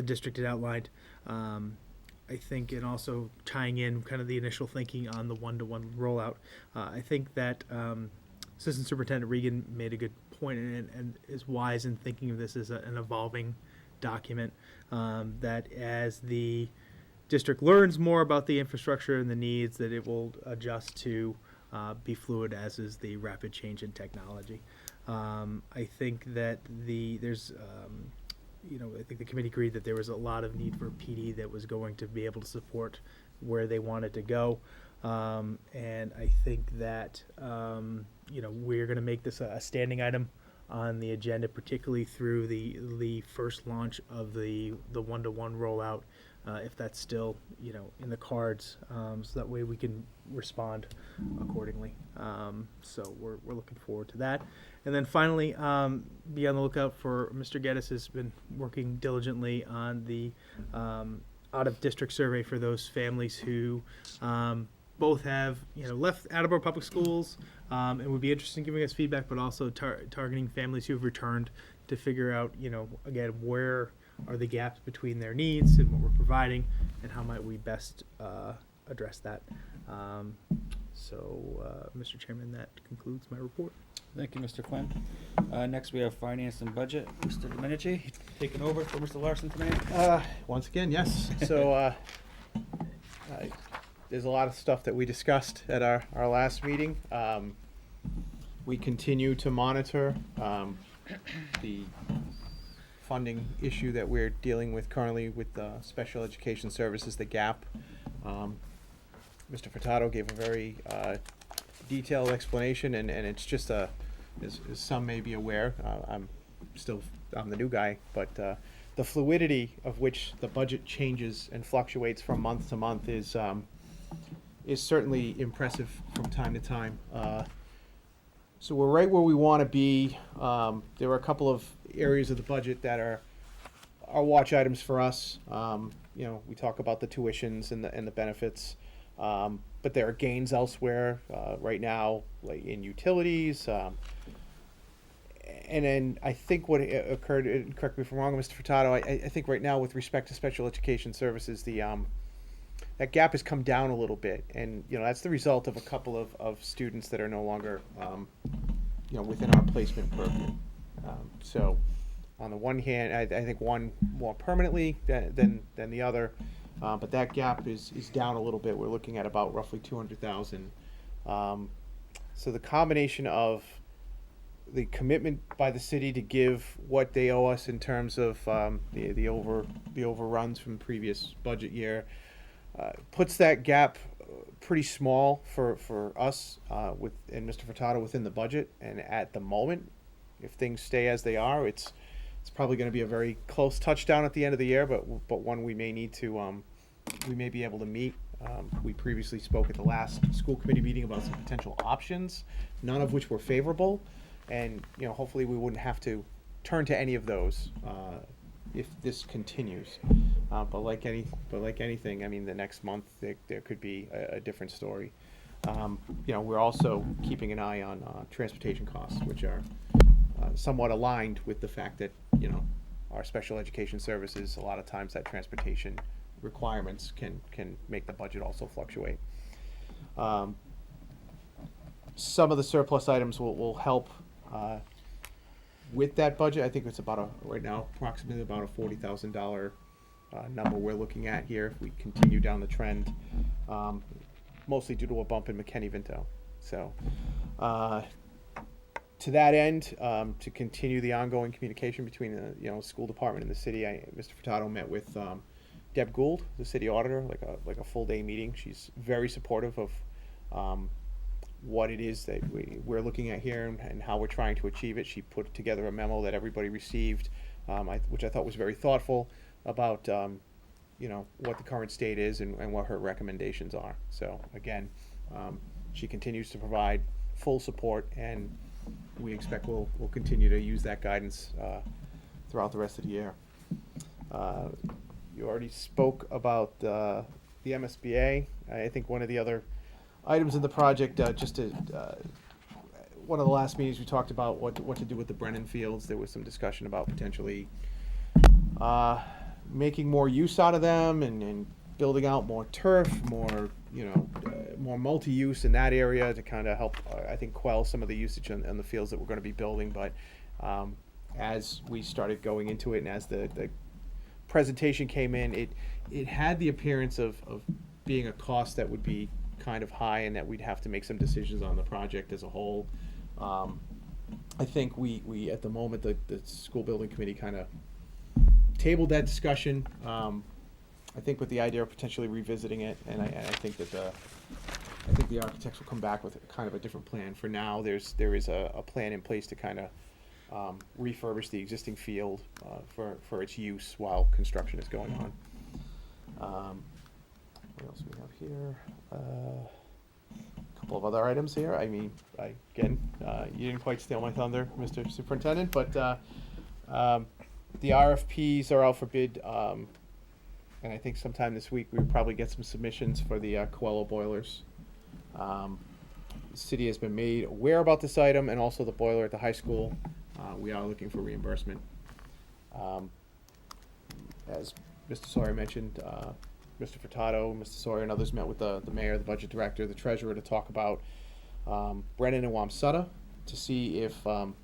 district had outlined. I think, and also tying in kind of the initial thinking on the one-to-one rollout. I think that Assistant Superintendent Regan made a good point and is wise in thinking of this as an evolving document, that as the district learns more about the infrastructure and the needs, that it will adjust to be fluid, as is the rapid change in technology. I think that I think the committee agreed that there was a lot of need for PD that was going to be able to support where they wanted to go. And I think that, we're going to make this a standing item on the agenda, particularly through the first launch of the one-to-one rollout, if that's still, in the cards, so that way we can respond accordingly. So we're looking forward to that. And then finally, be on the lookout for Mr. Geddes has been working diligently on the out-of-district survey for those families who both have left Attleboro Public Schools and would be interested in giving us feedback, but also targeting families who have returned to figure out again where are the gaps between their needs and what we're providing, and how might we best address that. Mr. Chairman, that concludes my report. Thank you, Mr. Quinn. Next, we have finance and budget. Mr. Domenici, taking over for Mr. Larson tonight. Once again, yes. So there's a lot of stuff that we discussed at our last meeting. We continue to monitor the funding issue that we're dealing with currently with special education services, the gap. Mr. Furtado gave a very detailed explanation, and it's just as some may be aware, I'm the new guy, but the fluidity of which the budget changes and fluctuates from month to month is certainly impressive from time to time. So we're right where we want to be. There are a couple of areas of the budget that are watch items for us. We talk about the tuitions and the benefits, but there are gains elsewhere right now, like in utilities. And then I think what occurred, and correct me if I'm wrong, Mr. Furtado, I think right now with respect to special education services, that gap has come down a little bit, and that's the result of a couple of students that are no longer within our placement program. So on the one hand, I think one more permanently than the other, but that gap is down a little bit. We're looking at about roughly 200,000. So the combination of the commitment by the city to give what they owe us in terms of the overruns from the previous budget year puts that gap pretty small for us and Mr. Furtado within the budget. And at the moment, if things stay as they are, it's probably going to be a very close touchdown at the end of the year, but one we may need to we may be able to meet. We previously spoke at the last school committee meeting about some potential options, none of which were favorable. And hopefully we wouldn't have to turn to any of those if this continues. But like anything, I mean, the next month there could be a different story. We're also keeping an eye on transportation costs, which are somewhat aligned with the fact that our special education services, a lot of times that transportation requirements can make the budget also fluctuate. Some of the surplus items will help with that budget. I think it's right now approximately about a $40,000 number we're looking at here if we continue down the trend, mostly due to a bump in McKinney-Vento. So to that end, to continue the ongoing communication between the school department and the city, Mr. Furtado met with Deb Gould, the city auditor, like a full day meeting. She's very supportive of what it is that we're looking at here and how we're trying to achieve it. She put together a memo that everybody received, which I thought was very thoughtful about what the current state is and what her recommendations are. So again, she continues to provide full support, and we expect we'll continue to use that guidance throughout the rest of the year. You already spoke about the MSBA. I think one of the other items in the project, one of the last meetings we talked about what to do with the Brennan Fields. There was some discussion about potentially making more use out of them and building out more turf, more multi-use in that area to kind of help, I think, quell some of the usage on the fields that we're going to be building. But as we started going into it and as the presentation came in, it had the appearance of being a cost that would be kind of high and that we'd have to make some decisions on the project as a whole. I think we at the moment, the school building committee kind of tabled that discussion. I think with the idea of potentially revisiting it, and I think that the architects will come back with kind of a different plan. For now, there is a plan in place to kind of refurbish the existing field for its use while construction is going on. What else do we have here? A couple of other items here. I mean, you didn't quite steal my thunder, Mr. Superintendent, but the RFPs are out for bid, and I think sometime this week we'll probably get some submissions for the Coelho boilers. The city has been made aware about this item and also the boiler at the high school. We are looking for reimbursement. As Mr. Sawyer mentioned, Mr. Furtado, Mr. Sawyer, and others met with the mayor, the budget director, the treasurer to talk about Brennan and Wamsutta to see if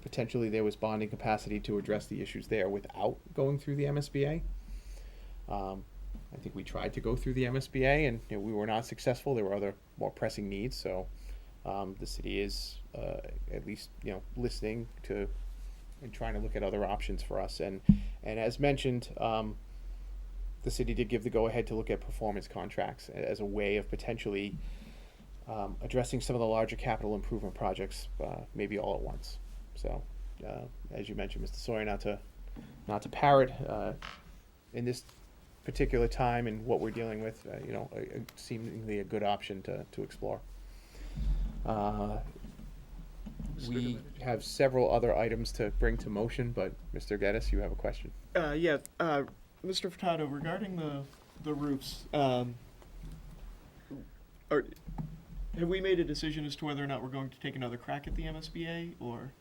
potentially there was bonding capacity to address the issues there without going through the MSBA. I think we tried to go through the MSBA and we were not successful. There were other more pressing needs, so the city is at least listening to and trying to look at other options for us. And as mentioned, the city did give the go-ahead to look at performance contracts as a way of potentially addressing some of the larger capital improvement projects, maybe all at once. So, as you mentioned, Mr. Sawyer, not to parrot in this particular time and what we're dealing with, seemingly a good option to explore. We have several other items to bring to motion, but Mr. Geddes, you have a question. Yeah, Mr. Furtado, regarding the roofs, have we made a decision as to whether or not we're going to take another crack at the MSBA, or?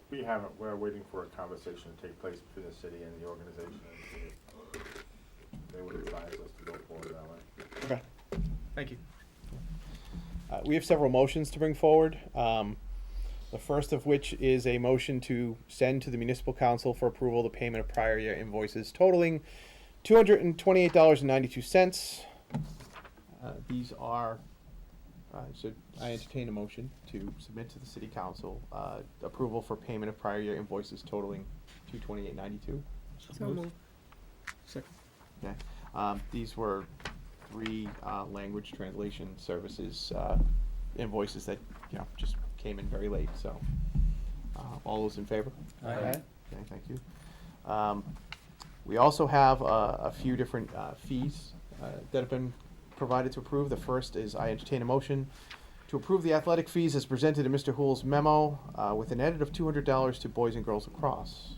We haven't. We're waiting for a conversation to take place between the city and the organization. They would advise us to go forward that way. Okay. Thank you. We have several motions to bring forward. The first of which is a motion to send to the municipal council for approval the payment of prior year invoices totaling $228.92. These are, so I entertain a motion to submit to the city council approval for payment of prior year invoices totaling $228.92. So moved. Second. Okay. These were 3 language translation services invoices that just came in very late. So, all those in favor? Aye. Okay, thank you. We also have a few different fees that have been provided to approve. The first is I entertain a motion to approve the athletic fees as presented in Mr. Hoole's memo with an edit of $200 to Boys and Girls Lacrosse.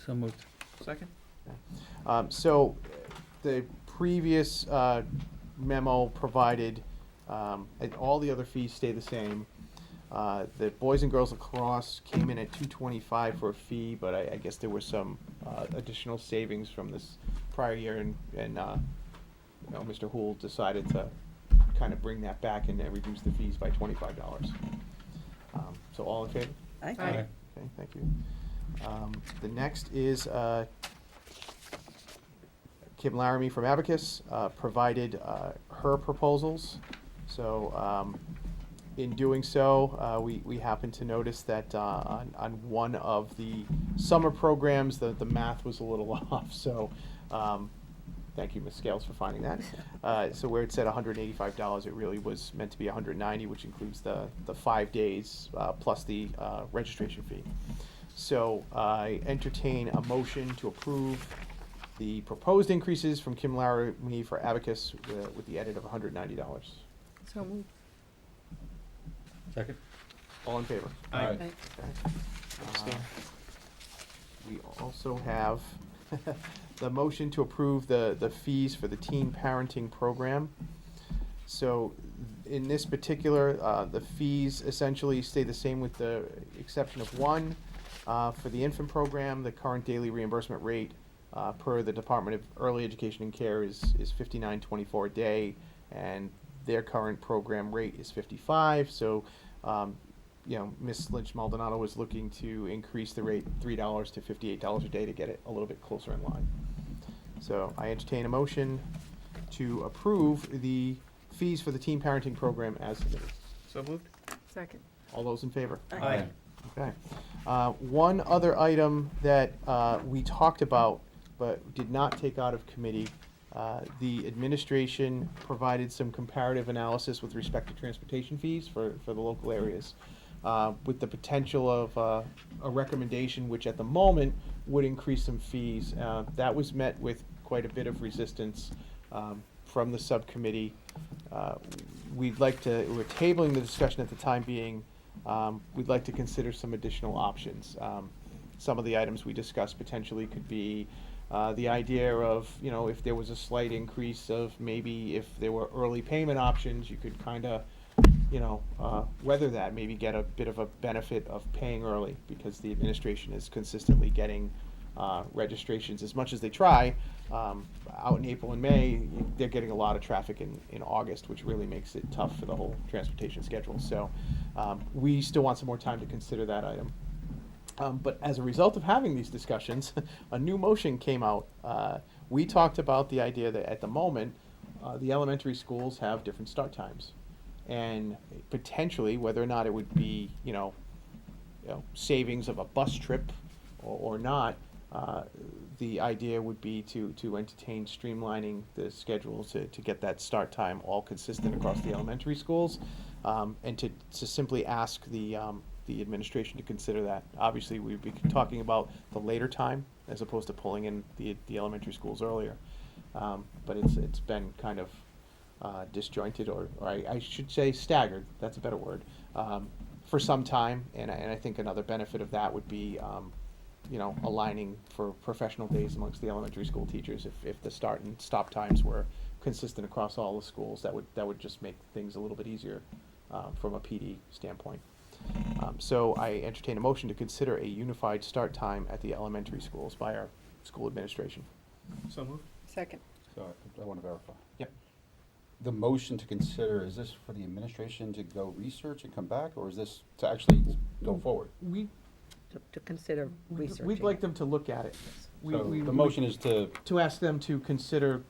So moved. Second. Okay. So the previous memo provided and all the other fees stay the same. The Boys and Girls Lacrosse came in at $225 for a fee, but I guess there was some additional savings from this prior year, and Mr. Hoole decided to kind of bring that back and reduce the fees by $25. So all in favor? Aye. Aye. Okay, thank you. The next is Kim Laramie from Abacus provided her proposals. So in doing so, we happen to notice that on one of the summer programs, the math was a little off. So thank you, Ms. Scales, for finding that. So where it said $185, it really was meant to be $190, which includes the 5 days plus the registration fee. So I entertain a motion to approve the proposed increases from Kim Laramie for Abacus with the edit of $190. So moved. Second. All in favor? Aye. Okay. We also have the motion to approve the fees for the teen parenting program. So in this particular, the fees essentially stay the same with the exception of one. For the infant program, the current daily reimbursement rate per the Department of Early Education and Care is $59.24 a day, and their current program rate is $55. So, Ms. Lynch Maldonado was looking to increase the rate $3 to $58 a day to get it a little bit closer in line. So I entertain a motion to approve the fees for the teen parenting program as submitted. So moved. Second. All those in favor? Aye. Okay. One other item that we talked about but did not take out of committee, the administration provided some comparative analysis with respect to transportation fees for the local areas, with the potential of a recommendation which at the moment would increase some fees. That was met with quite a bit of resistance from the subcommittee. We're tabling the discussion at the time being. We'd like to consider some additional options. Some of the items we discussed potentially could be the idea of, if there was a slight increase of maybe if there were early payment options, you could kind of weather that, maybe get a bit of a benefit of paying early, because the administration is consistently getting registrations as much as they try. Out in April and May, they're getting a lot of traffic in August, which really makes it tough for the whole transportation schedule. So we still want some more time to consider that item. But as a result of having these discussions, a new motion came out. We talked about the idea that at the moment, the elementary schools have different start times. And potentially, whether or not it would be, savings of a bus trip or not, the idea would be to entertain streamlining the schedule to get that start time all consistent across the elementary schools, and to simply ask the administration to consider that. Obviously, we'd be talking about the later time as opposed to pulling in the elementary schools earlier. But it's been kind of disjointed, or I should say staggered, that's a better word, for some time. And I think another benefit of that would be aligning for professional days amongst the elementary school teachers. If the start and stop times were consistent across all the schools, that would just make things a little bit easier from a PD standpoint. So I entertain a motion to consider a unified start time at the elementary schools by our school administration. So moved. Second. So I want to verify. Yep. The motion to consider, is this for the administration to go research and come back, or is this to actually go forward? To consider researching. We'd like them to look at it. So the motion is to ask them to consider,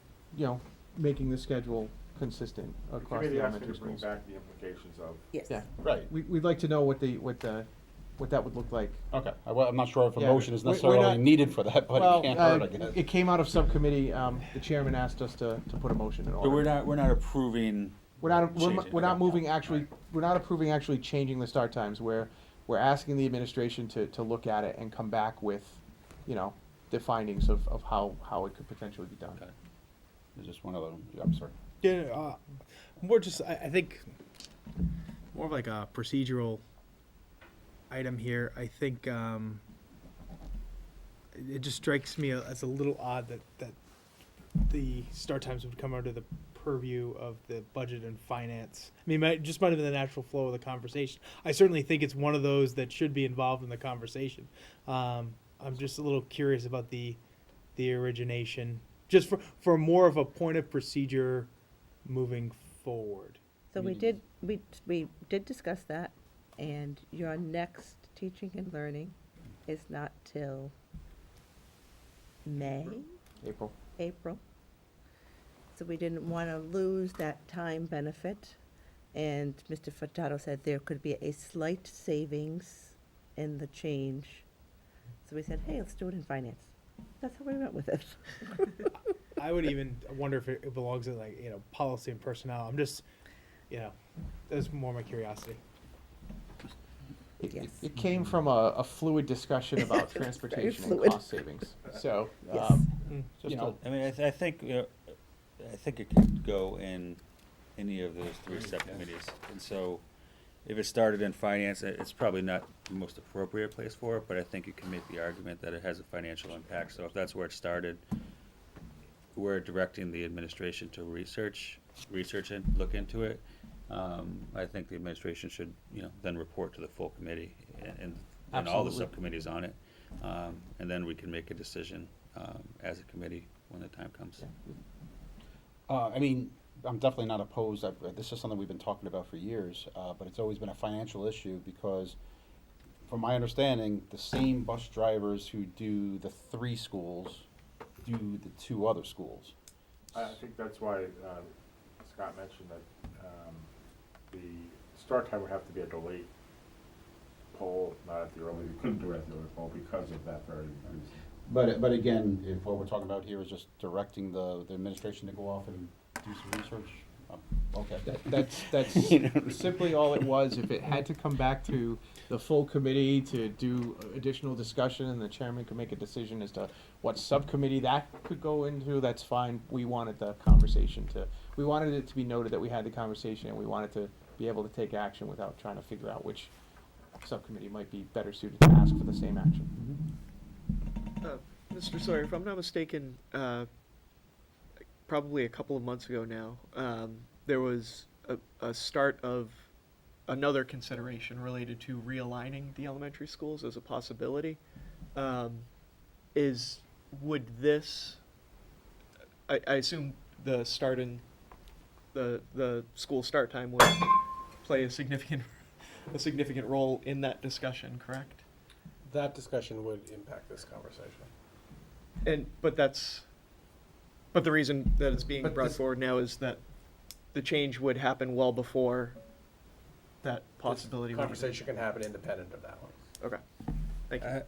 making the schedule consistent The across committee the asked you elementary to bring schools. back the implications of. Yes. Yeah. Right. We'd like to know what that would look like. Okay, I'm not sure if a Yeah, motion is we're necessarily not- needed for that, but Well, it can't hurt, I guess. it came out of subcommittee. The chairman asked us to put a motion in order. But we're not approving. We're not changing. moving actually. We're not approving actually changing the start times. We're asking the administration to look at it and come back with, the findings of how it could potentially be done. There's just one other, I'm sorry. Yeah, more just, I think, more of like a procedural item here. I think it just strikes me as a little odd that the start times would come under the purview of the budget and finance. I mean, just might have been the natural flow of the conversation. I certainly think it's one of those that should be involved in the conversation. I'm just a little curious about the origination, just for more of a point of procedure moving forward. So we did discuss that, and your next teaching and learning is not till May? April. So we didn't want to lose that time benefit, and Mr. Furtado said there could be a slight savings in the change. So we said, hey, let's do it in finance. That's how we went with it. I would even wonder if it belongs in policy and personnel. I'm just, that's more my curiosity. It came from a fluid discussion about transportation and cost savings. So, I mean, I think it could go in any of those three subcommittees. And so if it started in finance, it's probably not the most appropriate place for it, but I think you can make the argument that it has a financial impact. So if that's where it started, we're directing the administration to research and look into it. I think the administration should, then report to the full committee and all the Absolutely. subcommittees on it. And then we can make a decision as a committee when the time comes. I mean, I'm definitely not opposed. This is something we've been talking about for years, but it's always been a financial issue because, from my understanding, the same bus drivers who do the 3 schools do the 2 other schools. I think that's why Scott mentioned that the start time would have to be at the late poll, not at the early. We couldn't do it at the early poll because of that very reason. But again, if what we're talking about here is just directing the administration to go off and do some research, okay. That's simply all it was. If it had to come back to the full committee to do additional discussion and the chairman could make a decision as to what subcommittee that could go into, that's fine. We wanted the conversation we wanted it to be noted that we had the conversation, and we wanted to be able to take action without trying to figure out which subcommittee might be better suited to ask for the same action. Mr. Sawyer, if I'm not mistaken, probably a couple of months ago now, there was a start of another consideration related to realigning the elementary schools as a possibility. Would this, I assume the school start time would play a significant role in that discussion, correct? That discussion would impact this conversation. But the reason that it's being But brought this- forward now is that the change would happen well before that possibility. This conversation can happen independent of that one. Okay, thank you.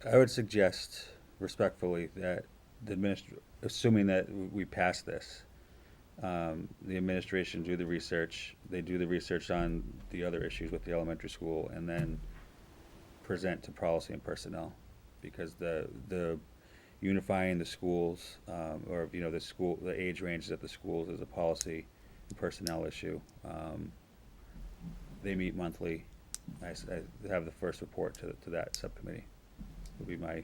I would suggest respectfully that assuming that we pass this, the administration do the research, they do the research on the other issues with the elementary school, and then present to policy and personnel. Because the unifying the schools, or, you know, the age ranges at the schools is a policy and personnel issue. They meet monthly. I have the first report to that subcommittee, would be my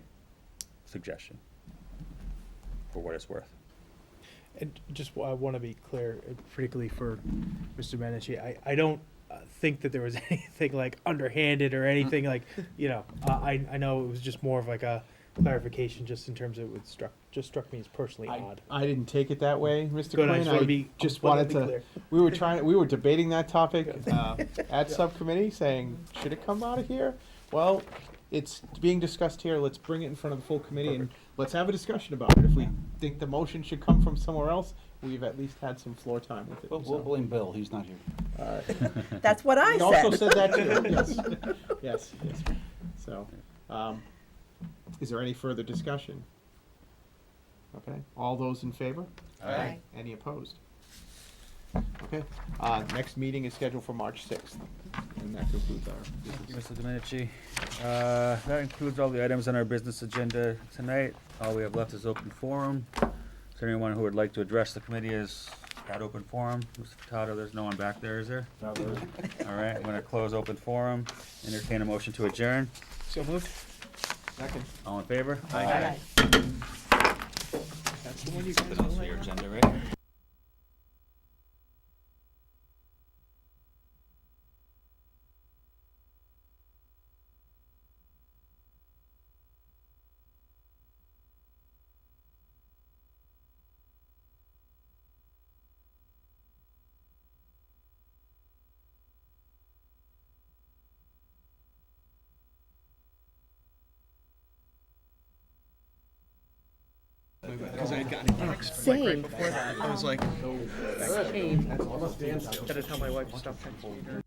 suggestion, for what it's worth. And just, I want to be clear, particularly for Mr. Medici, I don't think that there was anything like underhanded or anything like, you know, I know it was just more of like a clarification, just in terms of it struck me as personally odd. I didn't take it that way, Mr. Good, I Quinn. just wanna be just abundantly wanted to. clear. We were debating that topic at subcommittee, saying, should it come out of here? Well, it's being discussed here. Let's bring it in front of the full committee and let's have a discussion about it. If we think the motion should come from somewhere else, we've at least had some floor time with it. We'll blame Bill, he's not here. That's what I He said. also said that too, yes. Yes. So, is there any further discussion? Okay, all those in favor? Aye. Any opposed? Okay, next meeting is scheduled for March 6th, and that concludes our Thank you, business. Mr. Domenici. That includes all the items on our business agenda tonight. All we have left is open forum. Is there anyone who would like to address the committee as at open forum? Mr. Furtado, there's no one back there, is there? No, there isn't. All right, I'm gonna close open forum. Entertain a motion to adjourn. So moved. Second. All in favor? Aye. That's the one you guys Something else will for like. your agenda, right? Because I had gotten a text like right before that. I was like, Same. gotta tell my wife to stop texting.